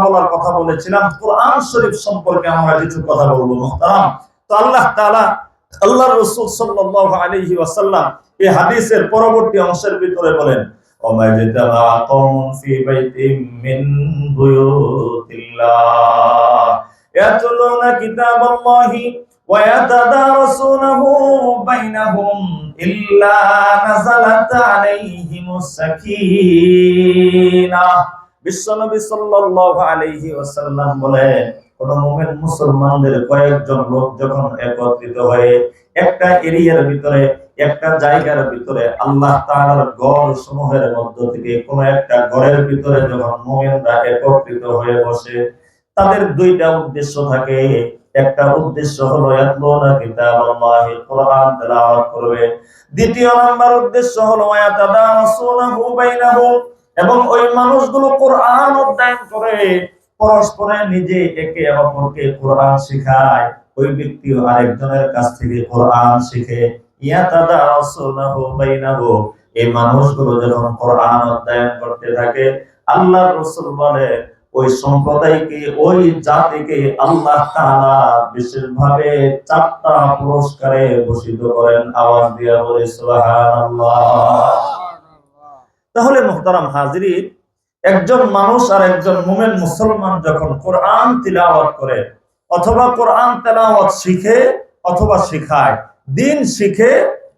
[SPEAKER 1] বলেছিলাম, কোরআন শরীফ সম্পর্কে আমরা কিছু কথা বলবো মুহতারাম। তো আল্লাহ তাআলা, আল্লাহর রাসূল সাল্লাল্লাহু আলাইহি ওয়াসাল্লাম এই হাদিসের পরবর্তী অংশের ভিতরে বলেন, ওমাজতামা কওম ফি বাইতিম মিন বুয়ুতিল্লাহ ইয়াতলুনা কিতাবাল্লাহি ওয়া ইয়াতাদারাসুনাহু বাইনাহুম ইল্লা নাযালাত আলাইহিমুস সাকিনাহ। বিশ্বনবী সাল্লাল্লাহু আলাইহি ওয়াসাল্লাম বলেন, কোন মুমিন মুসলমানদের কয়েকজন লোক যখন একত্রিত হয়ে একটা এরিয়ার ভিতরে, একটা জায়গার ভিতরে, আল্লাহ তাআলার ঘর সমূহের মধ্য থেকে কোন একটা ঘরের ভিতরে যখন মুমিনরা একত্রিত হয়ে বসে, তাদের দুইটা উদ্দেশ্য থাকে। একটা উদ্দেশ্য হলো ইয়াতলুনা কিতাবাল্লাহি, কোরআন তেলাওয়াত করবে। দ্বিতীয় নাম্বার উদ্দেশ্য হলো ইয়াতাদারাসুনাহু বাইনাহুম, এবং ওই মানুষগুলো কোরআন অধ্যয়ন করে, পরস্পরে নিজে একে অপরকে কোরআন শেখায়। ওই ব্যক্তিও আরেকজনের কাছ থেকে কোরআন শিখে। ইয়াতাদারাসুনাহু বাইনাহুম, এই মানুষগুলো যখন কোরআন অধ্যয়ন করতে থাকে, আল্লাহর রাসূল বলে ওই সম্প্রদায়কে, ওই জাতিকে আল্লাহ তাআলা বিশেষভাবে 4টা পুরস্কারে ভূষিত করেন। আওয়াজ দিয়ে বলি সুবহানাল্লাহ। তাহলে মুহতারাম হাজিরিন, একজন মানুষ আর একজন মুমিন মুসলমান যখন কোরআন তিলাওয়াত করে অথবা কোরআন তেলাওয়াত শিখে অথবা শিখায়, দিন শিখে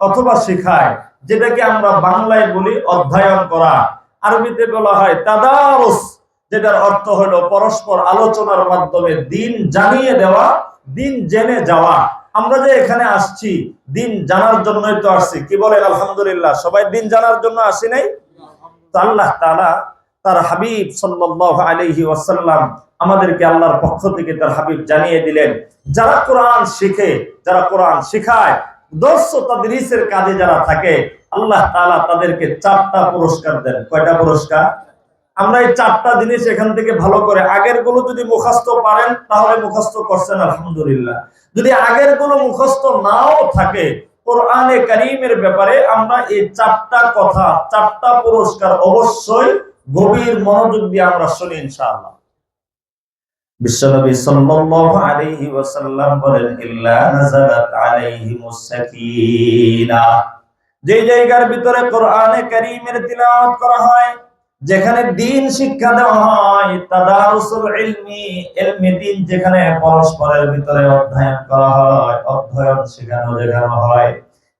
[SPEAKER 1] অথবা শিখায়, যেটাকে আমরা বাংলায় বলি অধ্যয়ন করা, আরবিতে বলা হয় তাদারুস, যেটার অর্থ হলো পরস্পর আলোচনার মাধ্যমে দিন জানিয়ে দেওয়া, দিন জেনে যাওয়া। আমরা যে এখানে আসছি দিন জানার জন্যই তো আসছি, কি বলেন আলহামদুলিল্লাহ? সবাই দিন জানার জন্য আসি নাই? তো আল্লাহ তাআলা তার হাবিব সাল্লাল্লাহু আলাইহি ওয়াসাল্লাম আমাদেরকে আল্লাহর পক্ষ থেকে তার হাবিব জানিয়ে দিলেন, যারা কোরআন শিখে, যারা কোরআন শিখায়, দর্স তাদরিসের কাজে যারা থাকে, আল্লাহ তাআলা তাদেরকে 4টা পুরস্কার দেন। কয়টা পুরস্কার? আমরা এই 4টা জিনিস এখান থেকে ভালো করে, আগের গুলো যদি মুখস্থ পারেন তাহলে মুখস্থ করছেন আলহামদুলিল্লাহ। যদি আগের গুলো মুখস্থ নাও থাকে, কোরআনে কারীমের ব্যাপারে আমরা এই 4টা কথা, 4টা পুরস্কার অবশ্যই গভীর মনোযোগ দিয়ে আমরা শুনি ইনশাআল্লাহ। বিশ্বনবী সাল্লাল্লাহু আলাইহি ওয়াসাল্লাম বলেন, ইল্লা নাযালাত আলাইহিমুস সাকিনাহ। যে জায়গার ভিতরে কোরআনে কারীমের তিলাওয়াত করা হয়, যেখানে দ্বীন শিক্ষা দেওয়া হয়, তাদারুসুল ইলমি, ইলমে দ্বীন যেখানে পরস্পরের ভিতরে অধ্যয়ন করা হয়, অধ্যয়ন শেখানো হয়,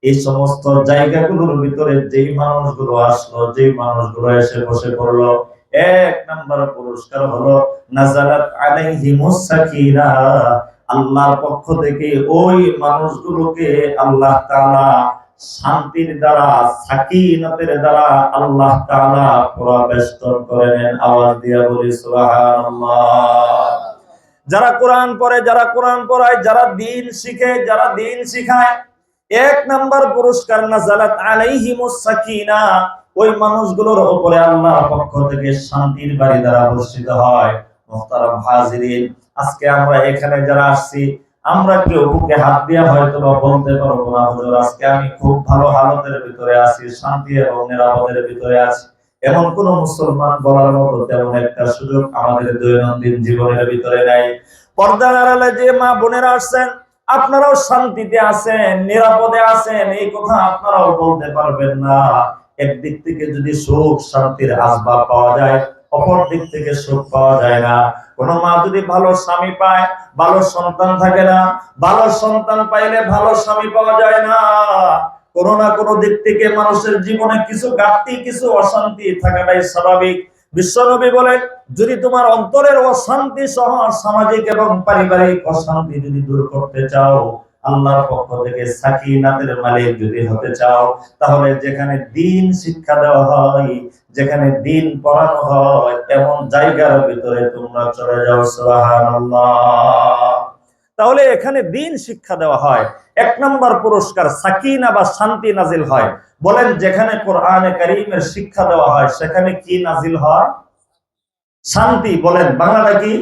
[SPEAKER 1] এই সমস্ত জায়গাগুলোর ভিতরে যেই মানুষগুলো আসলো, যেই মানুষগুলো এসে বসে পড়লো, 1 নাম্বার পুরস্কার হলো নাযালাত আলাইহিমুস সাকিনাহ। আল্লাহর পক্ষ থেকে ওই মানুষগুলোকে আল্লাহ তাআলা শান্তির দ্বারা, সাকিনাতের দ্বারা আল্লাহ তাআলা পরিবেষ্টন করেন। আওয়াজ দিয়ে বলি সুবহানাল্লাহ। যারা কোরআন পড়ে, যারা কোরআন পড়ায়, যারা দ্বীন শিখে, যারা দ্বীন শিখায়, 1 নাম্বার পুরস্কার নাযালাত আলাইহিমুস সাকিনাহ। ওই মানুষগুলোর উপরে আল্লাহর পক্ষ থেকে শান্তির বাড়ি দ্বারা বর্ষিত হয়। মুহতারাম হাজিরিন, আজকে আমরা এখানে যারা আসছি, আমরা কেউ বুকে হাত দিয়ে হয়তো বা বলতে পারবো না, হুজুর আজকে আমি খুব ভালো হালতের ভিতরে আছি, শান্তি এবং নিরাপদের ভিতরে আছি। এমন কোন মুসলমান বলার মতো তেমন একটা সুযোগ আমাদের দৈনন্দিন জীবনের ভিতরে নাই। পর্দার আড়ালে যে মা বোনেরা আসছেন, আপনারাও শান্তিতে আছেন, নিরাপদে আছেন, এই কথা আপনারাও বলতে পারবেন না। একদিক থেকে যদি সুখ শান্তির আসবাব পাওয়া যায়, অপর দিক থেকে সুখ পাওয়া যায় না। কোন মা যদি ভালো স্বামী পায়, ভালো সন্তান থাকে না, ভালো সন্তান পাইলে ভালো স্বামী পাওয়া যায় না। কোন না কোন দিক থেকে মানুষের জীবনে কিছু ঘাটতি, কিছু অশান্তি থাকাটাই স্বাভাবিক। বিশ্বনবী বলেন, যদি তোমার অন্তরের অশান্তি সহ সামাজিক এবং পারিবারিক অশান্তি যদি দূর করতে চাও, আল্লাহর পক্ষ থেকে সাকিনাতের মালিক যদি হতে চাও, তাহলে যেখানে দ্বীন শিক্ষা দেওয়া হয়, যেখানে দ্বীন পড়ানো হয়, এমন জায়গার ভিতরে তোমরা চলে যাও। সুবহানাল্লাহ। তাহলে এখানে দ্বীন শিক্ষা দেওয়া হয়, 1 নাম্বার পুরস্কার সাকিনা বা শান্তি নাজিল হয়। বলেন, যেখানে কোরআনে কারীমের শিক্ষা দেওয়া হয় সেখানে কি নাজিল হয়? শান্তি। বলেন বাংলাটা কি?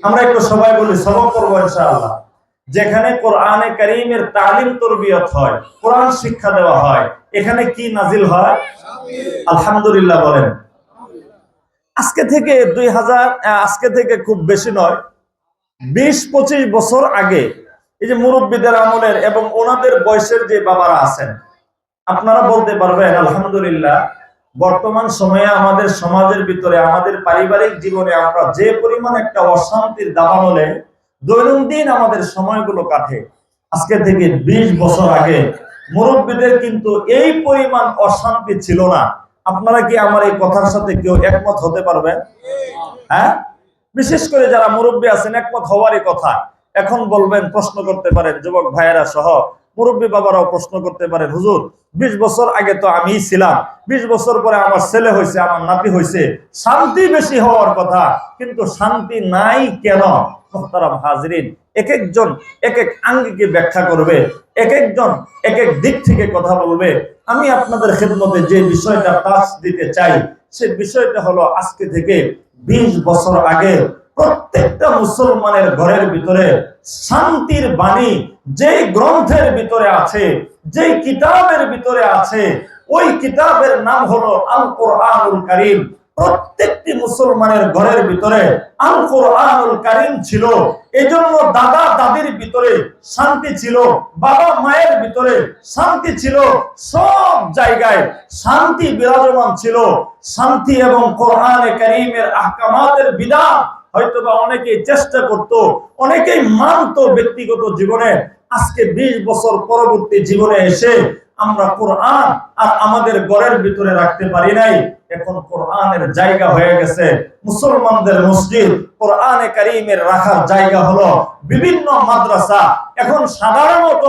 [SPEAKER 1] আমরা একটু সবাই বলি, সবক করবো ইনশাআল্লাহ। যেখানে কোরআনে কারীমের তালিম তরবিয়ত হয়, কোরআন শিক্ষা দেওয়া হয়, এখানে কি নাজিল হয়? আলহামদুলিল্লাহ বলেন। আজকে থেকে আজকে থেকে খুব বেশি নয়, 20-25 বছর আগে, এই যে মুরব্বীদের আমলের এবং ওনাদের বয়সের যে বাবারা আছেন, আপনারা বলতে পারবেন আলহামদুলিল্লাহ, বর্তমান সময়ে আমাদের সমাজের ভিতরে, আমাদের পারিবারিক জীবনে আমরা যে পরিমাণ একটা অশান্তির দাবানলে দৈনন্দিন আমাদের সময়গুলো কাটে, আজকে থেকে 20 বছর আগে মুরব্বীদের কিন্তু এই পরিমাণ অশান্তি ছিল না। আপনারা কি আমার এই কথার সাথে কেউ একমত হতে পারবেন? হ্যাঁ, বিশেষ করে যারা মুরব্বী আছেন, একমত হওয়ারই কথা। এখন বলবেন, প্রশ্ন করতে পারেন, যুবক ভাইয়েরা সহ মুরব্বী বাবারাও প্রশ্ন করতে পারেন, হুজুর 20 বছর আগে তো আমিই ছিলাম, 20 বছর পরে আমার ছেলে হয়েছে, আমার নাতি হয়েছে, শান্তি বেশি হওয়ার কথা, কিন্তু শান্তি নাই কেন? মুহতারাম হাজিরিন, এক একজন এক এক আঙ্গিকে ব্যাখ্যা করবে, এক একজন এক এক দিক থেকে কথা বলবে। আমি আপনাদের খেদমতে যে বিষয়টা টাচ দিতে চাই, সে বিষয়টা হলো, আজকে থেকে 20 বছর আগে প্রত্যেকটা মুসলমানের ঘরের ভিতরে শান্তির বাণী যে গ্রন্থের ভিতরে আছে, যে কিতাবের ভিতরে আছে, ওই কিতাবের নাম হলো আল কোরআনুল কারীম। প্রত্যেকটি মুসলমানের ঘরের ভিতরে আল কোরআনুল কারীম ছিল। এজন্য দাদা দাদির ভিতরে শান্তি ছিল, বাবা মায়ের ভিতরে শান্তি ছিল, সব জায়গায় শান্তি বিরাজমান ছিল। শান্তি এবং কোরআনে কারীমের আহকামাতের বিধান হয়তোবা অনেকেই চেষ্টা করত, অনেকেই মানত ব্যক্তিগত জীবনে। আজকে 20 বছর পরবর্তী জীবনে এসে আমরা কোরআন আর আমাদের ঘরের ভিতরে রাখতে পারি নাই। এখন কোরআনের জায়গা হয়ে গেছে মুসলমানদের মসজিদ, কোরআনে কারীমের রাখার জায়গা হলো বিভিন্ন মাদ্রাসা। এখন সাধারণত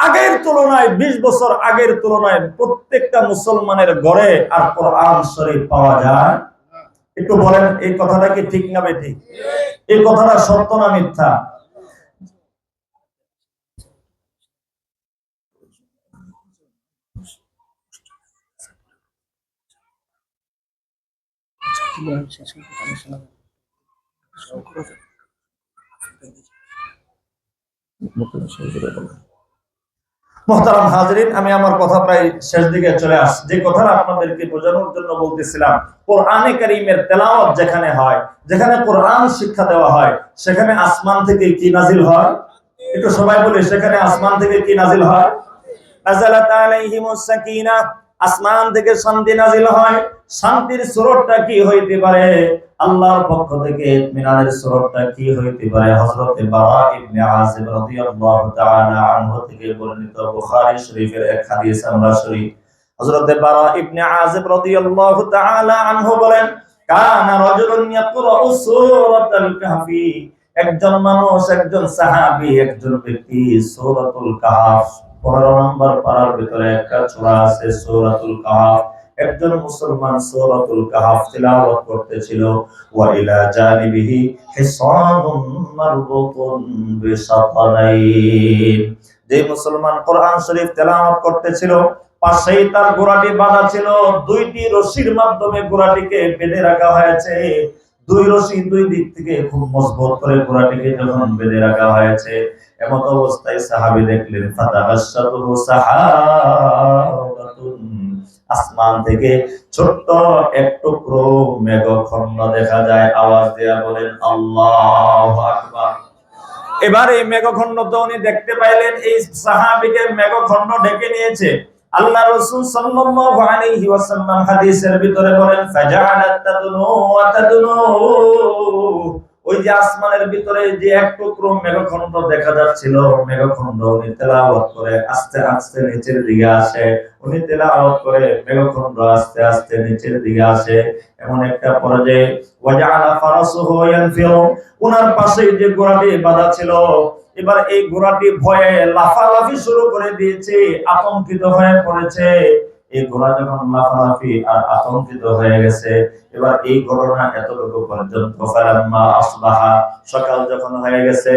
[SPEAKER 1] আগের তুলনায় 20 বছর আগের তুলনায় প্রত্যেকটা মুসলমানের ঘরে আর কোরআন শরীফ পাওয়া যায়। একটু বলেন এই কথাটা কি ঠিক না বেঠিক? এই কথাটা সত্য না মিথ্যা? মুহতারাম হাজরিন, আমি আমার কথা প্রায় শেষ দিকে চলে আসছি। যে কথাটা আপনাদেরকে বোঝানোর জন্য বলতেছিলাম, কোরআনে কারীমের তেলাওয়াত যেখানে হয়, যেখানে কোরআন শিক্ষা দেওয়া হয়, সেখানে আসমান থেকে কি নাজিল হয়? একটু সবাই বলি, সেখানে আসমান থেকে কি নাজিল হয়? নাযালাত আলাইহিমুস সাকিনাহ, আসমান থেকে শান্তি নাজিল হয়। শান্তির সুরতটা কি হইতে পারে? আল্লাহর পক্ষ থেকে ইতমিনানের সুরতটা কি হইতে পারে? হযরত বারা ইবনে আযিব রাদিয়াল্লাহু তাআলা আনহু থেকে বর্ণিত বুখারী শরীফের এক হাদিস আমরা শুনি। হযরত বারা ইবনে আযিব রাদিয়াল্লাহু তাআলা আনহু বলেন, কানা রাজুলুন ইয়াকরাউ সূরাতাল কাহফি, একজন মানুষ, একজন সাহাবী, একজন ব্যক্তি সূরাতুল কাহফ 15 নম্বর পারার ভিতরে একটা সূরা আছে সূরাতুল কাহফ। একজন মুসলমান সূরাতুল কাহফ তিলাওয়াত করতেছিল। ওয়া ইলা জানিবিহি হিসানুন মারবুতুন বিশাতানাইন, যে মুসলমান কোরআন শরীফ তেলাওয়াত করতেছিল পাশেই তার ঘোড়াটি বাঁধা ছিল। দুইটি রশির মাধ্যমে ঘোড়াটিকে বেঁধে রাখা হয়েছে। দুই রশি দুই দিক থেকে খুব মজবুত করে ঘোড়াটিকে যখন বেঁধে রাখা হয়েছে, এমত অবস্থায় সাহাবী দেখলেন ফাতাহাসসাতুহু সাহাবাতুন, আসমান থেকে ছোট্ট এক টুকরো মেঘখণ্ড দেখা যায়। আওয়াজ দিয়ে বলেন আল্লাহু আকবার। এবার এই মেঘখণ্ড তো উনি দেখতে পাইলেন, এই সাহাবীকে মেঘখণ্ড ঢেকে নিয়েছে। আল্লাহ রাসূল সাল্লাল্লাহু আলাইহি ওয়াসাল্লাম হাদিসের ভিতরে বলেন ফাজাআলাত তাদনু ওয়া তাদনু, ওই যে আসমানের ভিতরে যে এক টুকরো মেঘখণ্ড দেখা যাচ্ছিল, মেঘখণ্ড উনি তেলাওয়াত করে আস্তে আস্তে নিচের দিকে আসে। উনি তেলাওয়াত করে মেঘখণ্ড আস্তে আস্তে নিচের দিকে আসে। এমন একটা পর্যায়ে ওয়াজআলা ফারাসুহু ইয়ানফিরু, উনার পাশে যে ঘোড়াটি বাঁধা ছিল, এবার এই ঘোড়াটি ভয়ে লাফালাফি শুরু করে দিয়েছে, আতঙ্কিত হয়ে পড়েছে। এই ঘোড়া যখন লাফালাফি আর আতঙ্কিত হয়ে গেছে, এবার এই ঘটনা এতটুকু পর্যন্ত ফালাম্মা আসবাহা, সকাল যখন হয়ে গেছে,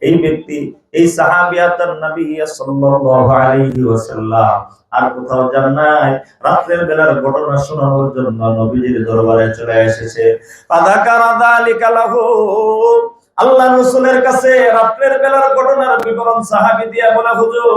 [SPEAKER 1] এই ব্যক্তি, এই সাহাবিয়াতুন নবী সাল্লাল্লাহু আলাইহি ওয়াসাল্লাম আর কোথাও যান নাই, রাতের বেলার ঘটনা শোনানোর জন্য নবীজির দরবারে চলে এসেছে। ফাযাকারা যালিকা লাহু, আল্লাহ রাসূলের কাছে রাতের বেলার ঘটনার বিবরণ সাহাবী দিয়া বলে, হুজুর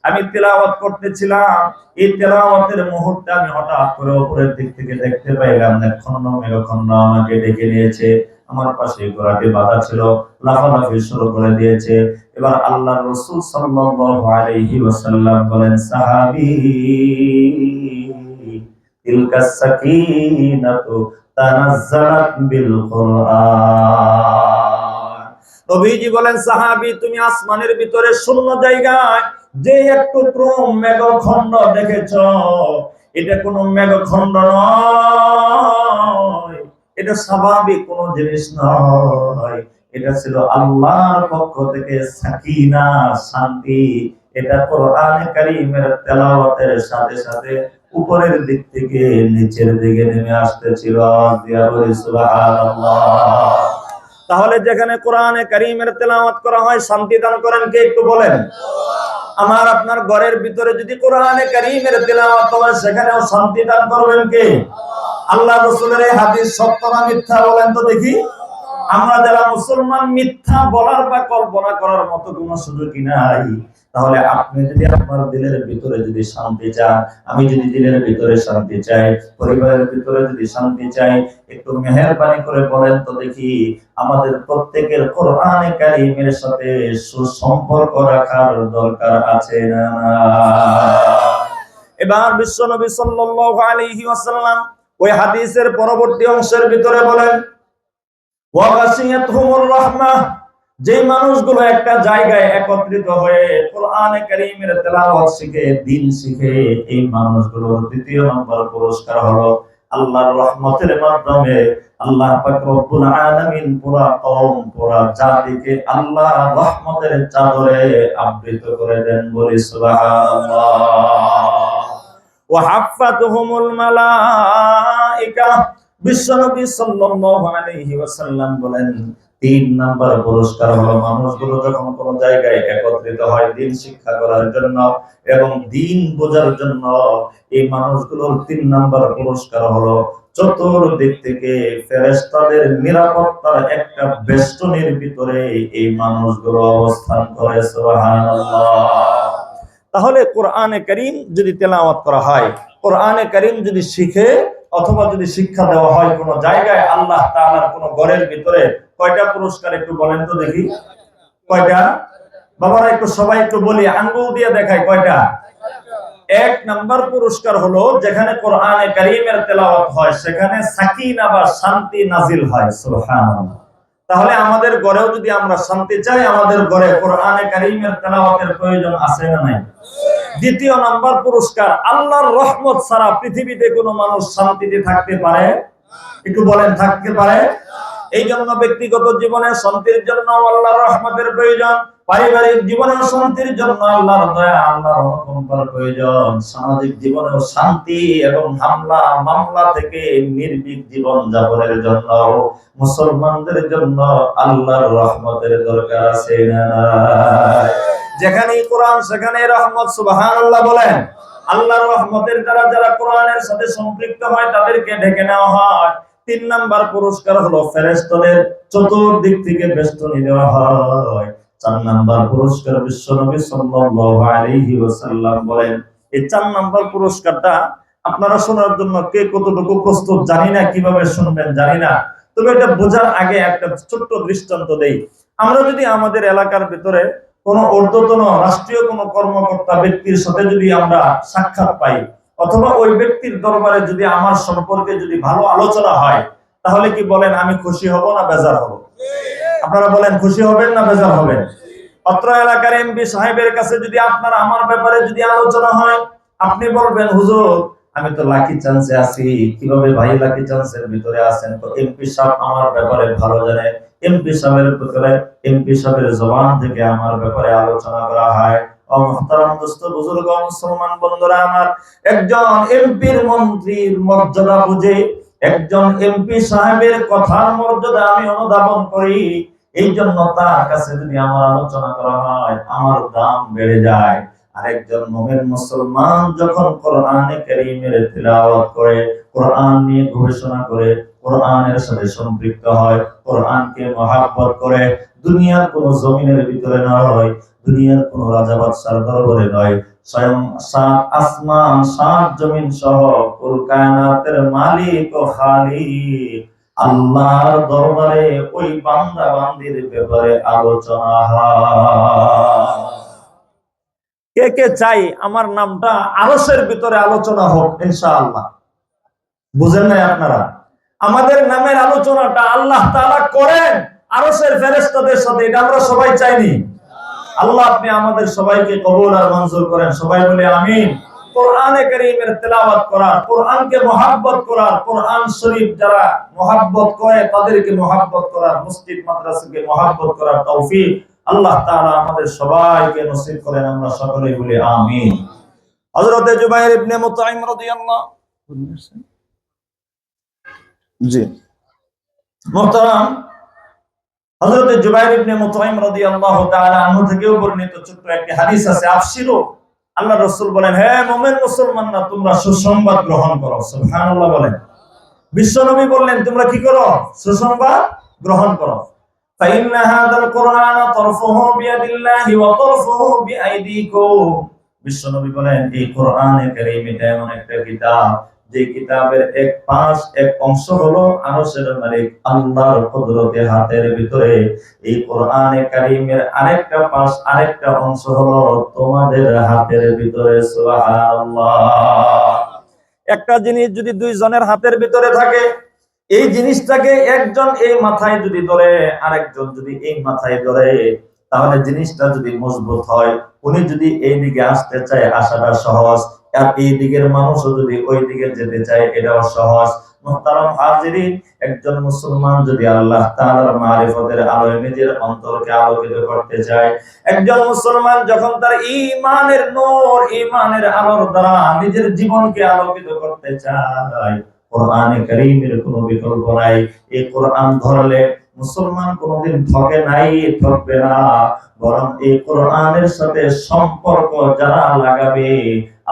[SPEAKER 1] আমি তেলাওয়াত করতেছিলাম, এই তেলাওয়াতের মুহূর্তে আমি হঠাৎ করে উপরের দিক থেকে দেখতে পাইলাম মেঘখণ্ড আমাকে ডেকে নিয়েছে। আমার পাশে ঘোড়াটি বাঁধা ছিল, লাফালাফি শুরু করে দিয়েছে। এবার আল্লাহর রাসূল সাল্লাল্লাহু আলাইহি ওয়াসাল্লাম বলেন, সাহাবী তিলকাস সাকিনাতু তানাজ্জালাত বিল কুরআন। নবীজি বলেন, সাহাবী তুমি আসমানের ভিতরে শূন্য জায়গায় যে একটু মেঘখণ্ড দেখেছো, এটা কোনো মেঘখণ্ড নয়, এটা স্বাভাবিক কোন জিনিস নয়, এটা ছিল আল্লাহর পক্ষ থেকে সাকিনা, শান্তি। এটা কোরআনে কারীমের তেলাওয়াতের সাথে সাথে উপরের দিক থেকে নিচের দিকে নেমে আসতেছিল। সুবহানাল্লাহ। তাহলে যেখানে কোরআনে কারীমের তেলাওয়াত করা হয়, শান্তি দান করেন কে? একটু বলেন। আমার আপনার ঘরের ভিতরে যদি কোরআনে কারীমের তেলাওয়াত হয়, সেখানেও শান্তি দান করবেন কে? আল্লাহ রাসূলের এই হাদিস সত্য না মিথ্যা বলেন তো দেখি। আমরা যারা মুসলমান মিথ্যা বলার বা কল্পনা করার মতো কোনো সুযোগই নাই। তাহলে আপনি যদি আপনার দিলের ভিতরে যদি শান্তি চান, আমি যদি দিলের ভিতরে শান্তি চাই, পরিবারের ভিতরে যদি শান্তি চাই, একটু মেহেরবানি করে বলেন তো দেখি, আমাদের প্রত্যেকের কোরআনে কারীমের সাথে সুসম্পর্ক রাখার দরকার আছে না? এবার বিশ্বনবী সাল্লাল্লাহু আলাইহি ওয়াসাল্লাম ওই হাদিসের পরবর্তী অংশের ভিতরে বলেন, ওয়া গাশিয়াতহুমুর রাহমাহ, যে মানুষগুলো একটা জায়গায় একত্রিত হয়ে কোরআনে কারীমের তেলাওয়াত শিখে, দ্বীন শিখে, এই মানুষগুলোর দ্বিতীয় নম্বর পুরস্কার হলো আল্লাহর রহমতের মাধ্যমে আল্লাহ পাক রব্বুল আলামিন পুরা কওম, পুরা জাতিকে আল্লাহর রহমতের চাদরে আবৃত করে দেন। বলি সুবহানাল্লাহ। ওয়া হাফাতুহুমুল মালায়েকা, বিশ্বনবী সাল্লাল্লাহু আলাইহি ওয়াসাল্লাম বলেন, তিন নাম্বার পুরস্কার হলো মানুষগুলো যখন কোন জায়গায় একত্রিত হয় দ্বীন শিক্ষা করার জন্য এবং দ্বীন বোঝার জন্য, এই মানুষগুলোর তিন নাম্বার পুরস্কার হলো চতুর্দিক থেকে ফেরেশতাদের নিরাপত্তার একটা বেষ্টনীর ভিতরে এই মানুষগুলো অবস্থান করে। সুবহানাল্লাহ। তাহলে কোরআনে কারীম যদি তেলাওয়াত করা হয়, কোরআনে কারীম যদি শিখে অথবা যদি শিক্ষা দেওয়া হয় কোন জায়গায়, আল্লাহ তাআলার কোন ঘরের ভিতরে, কয়টা পুরস্কার একটু বলেন তো দেখি? কয়টা বাবারা? একটু সবাই একটু বলি, আঙ্গুল দিয়ে দেখায় কয়টা? এক নাম্বার পুরস্কার হলো যেখানে কোরআনে কারীমের তেলাওয়াত হয় সেখানে সাকিনা বা শান্তি নাজিল হয়। সুবহানাল্লাহ। তাহলে আমাদের ঘরেও যদি আমরা শান্তি চাই, আমাদের ঘরে কোরআনে কারীমের তেলাওয়াতের প্রয়োজন আছে না নাই? দ্বিতীয় নাম্বার পুরস্কার, আল্লাহর রহমত ছাড়া পৃথিবীতে কোনো মানুষ শান্তিতে থাকতে পারে? একটু বলেন, থাকতে পারে? এই জন্য ব্যক্তিগত জীবনে শান্তির জন্য আল্লাহর রহমতের প্রয়োজন, পারিবারিক জীবনেও শান্তির জন্য আল্লাহর দয়া, আল্লাহর অনুকম্পার প্রয়োজন, সামাজিক জীবনেও শান্তি এবং হামলা মামলা থেকে নির্ভীক জীবন যাপনের জন্য মুসলমানদের জন্য আল্লাহর রহমতের দরকার আছে না? যেখানেই কোরআন সেখানে রহমত। সুবহানাল্লাহ বলেন। আল্লাহর রহমতের দ্বারা যারা কোরআনের সাথে সম্পৃক্ত হয় তাদেরকে ঢেকে নেওয়া হয়। তিন নাম্বার পুরস্কার হলো ফেরেশতাদের চতুর্দিক থেকে বেষ্টনী দেওয়া হয়। চার নাম্বার পুরস্কার বিশ্বনবী সাল্লাল্লাহু আলাইহি ওয়াসাল্লাম বলেন, এই চার নাম্বার পুরস্কারটা আপনারা শোনার জন্য কে কতটুকু প্রস্তুত জানি না, কিভাবে শুনবেন জানি না, তবে এটা বোঝার আগে একটা ছোট্ট দৃষ্টান্ত দেই। আমরা যদি আমাদের এলাকার ভিতরে কোন ঊর্ধ্বতন রাষ্ট্রীয় কোন কর্মকর্তা ব্যক্তির সাথে যদি আমরা সাক্ষাৎ পাই অথবা ওই ব্যক্তির দরবারে যদি আমার সম্পর্কে যদি ভালো আলোচনা হয়, তাহলে কি বলেন আমি খুশি হব না বেজার হব? আপনারা বলেন, খুশি হবেন না বেজার হবেন? অত্র এলাকার এমপি সাহেবের কাছে যদি আপনার আমার ব্যাপারে যদি আলোচনা হয়, আপনি বলবেন হুজুর আমি তো লাকি চান্সে আছি। কিভাবে ভাই লাকি চান্সের ভিতরে আছেন? তো এমপি সাহেব আমার ব্যাপারে ভালো জানে, এমপি সাহেবের ভিতরে এমপি সাহেবের জবান থেকে আমার ব্যাপারে আলোচনা করা হয়। ও মুহতারাম দোস্ত বুজুর্গ মুসলমান বন্ধুরা আমার, একজন এমপির মন্ত্রীর মর্যাদা বুঝে, একজন এমপি সাহেবের কথার মর্যাদা আমি অনুধাবন করি। এই জন্য তার কাছে যদি আমার আলোচনা করা হয় আমার দাম বেড়ে যায়। আরেকজন মুমিন মুসলমান যখন কোরআনে কারীমের তিলাওয়াত করে, কোরআন নিয়ে গবেষণা করে, কোরআনের সাথে সম্পৃক্ত হয়, কোরআনকে মহব্বত করে, দুনিয়ার কোন জমিনের ভিতরে নয়, দুনিয়ার কোন রাজা বাদশার দরবারে নয়, স্বয়ং সাত আসমান সাত জমিন সহ কুল কায়নাতের মালিক ও খালিক আল্লাহর দরবারে ওই বান্দা বান্দির ব্যাপারে আলোচনা হয়। কে কে চাই আমার নামটা আরশের ভিতরে আলোচনা হোক ইনশাআল্লাহ? বুঝেন নাই আপনারা? আমাদের নামের আলোচনাটা আল্লাহ তাআলা করেন আরশের ফেরেশতাদের সাথে, এটা আমরা সবাই চাইনি? আল্লাহ আপনি আমাদের সবাইকে কবুল আর মঞ্জুর করেন। সবাই বলে আমিন। কোরআনে কারীমের তেলাওয়াত করা, কোরআনকে মহব্বত করা, কোরআন শরীফ যারা মহব্বত করে তাদেরকে মহব্বত করা, মসজিদ মাদ্রাসাকে মহব্বত করার তৌফিক আল্লাহ তাআলা আমাদের সবাইকে নসিব করেন। আমরা সকলেই বলি আমিন। হযরত জুবাইর ইবনে মুতাইম রাদিয়াল্লাহু জি মুহতারাম, হযরত জুবাইর ইবনে মুতাইম রাদিয়াল্লাহু তাআলা আনহু থেকেও বর্ণিত ছোট্ট একটি হাদিস আছে। আবশিরু, আল্লাহ রাসূল বলেন, হে মুমিন মুসলমানরা তোমরা সুসংবাদ গ্রহণ করো। সুবহানাল্লাহ বলেন। বিশ্বনবী বললেন তোমরা কি করো? সুসংবাদ গ্রহণ করো। ফাইন্না হাযাল কুরআন তরফুহু বিয়াদিল্লাহি ওয়া তরফুহু বিআইদিকুম। বিশ্বনবী বলেন এই কোরআনে কারীম এটা এমন একটা কিতাব যে কিতাবের এক পাশ এক অংশ হলো আরশের মালিক আল্লাহর কুদরতে হাতের ভিতরে, এই কোরআনে কারীমের আরেকটা পাশ আরেকটা অংশ হলো তোমাদের হাতের ভিতরে। সুবহানাল্লাহ। একটা জিনিস যদি দুইজনের হাতের ভিতরে থাকে, এই জিনিসটাকে একজন এই মাথায় যদি ধরে আরেকজন যদি এই মাথায় ধরে, তাহলে জিনিসটা যদি মজবুত হয়, উনি যদি এই দিকে আসতে চায় আসাটা সহজ, আর এই দিকের মানুষও যদি ওই দিকে যেতে চায় এটাও সহজ। মুহতারাম হাজিরিন, একজন মুসলমান যদি আল্লাহ তাআলার মারিফতের আলোয় নিজের অন্তরকে আলোকিত করতে চায়, একজন মুসলমান যখন তার ঈমানের নূর ঈমানের আলোর দ্বারা নিজের জীবনকে আলোকিত করতে চায়, কোরআনে কারীমের কোনো বিকল্প নাই। এই কোরআন ধরলে মুসলমান কোনোদিন ঠকে নাই, ঠকবে না, বরং এই কোরআনের সাথে সম্পর্ক যারা লাগাবে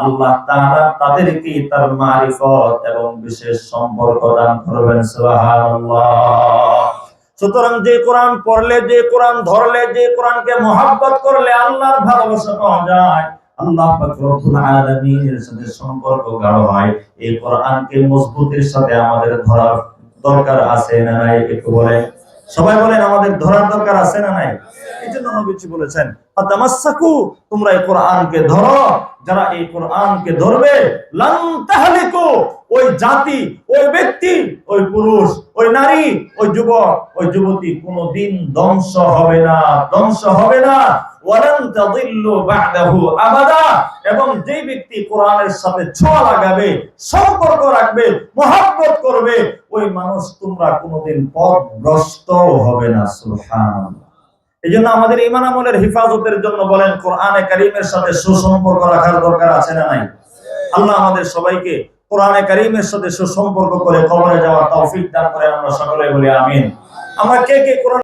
[SPEAKER 1] আল্লাহ তাআলা তাদেরকে তার মারিফত এবং বিশেষ সম্পর্ক দান করবেন। সুবহানাল্লাহ। সুতরাং যে কোরআন পড়লে, যে কোরআন ধরলে, যে কোরআনকে মহব্বত করলে আল্লাহর ভালোবাসা পাওয়া যায়, আল্লাহ পাক রব্বুল আলামিনের সাথে সম্পর্ক গাঢ় হয়, এই কোরআনকে মজবুতির সাথে আমাদের ধরার দরকার আছে না নাই? একটু বলেন, সবাই বলেন আমাদের ধরার দরকার আছে না নাই? এইজন্য নবীজি বলেছেন ফাতামাসসাকু, তোমরা এই কোরআনকে ধরো, যারা এই কোরআনকে ধরবে লান তাহলিকু, ওই জাতি, ওই ব্যক্তি, ওই পুরুষ, ওই নারী, ওই যুবক, ওই যুবতী কোনদিন ধ্বংস হবে না, ধ্বংস হবে না। ওয়ালান তাদিল্লু বা'দাহু আবাদা, এবং যে ব্যক্তি কোরআনের সাথে ছোঁয়া লাগাবে, সম্পর্ক রাখবে, মহব্বত করবে, ওই মানুষ তোমরা কোনদিন পথভ্রষ্ট হবে না। সুবহানাল্লাহ। এইজন্য আমাদের ঈমান আমলের হেফাজতের জন্য বলেন কোরআনে কারীমের সাথে সুসম্পর্ক রাখার দরকার আছে না নাই? আল্লাহ আমাদের সবাইকে কোরআনে কারীমের সাথে সুসম্পর্ক করে কবরে যাওয়ার তৌফিক দান করেন। আমরা সকলে বলি আমিন। আমরা কে কে কোরআন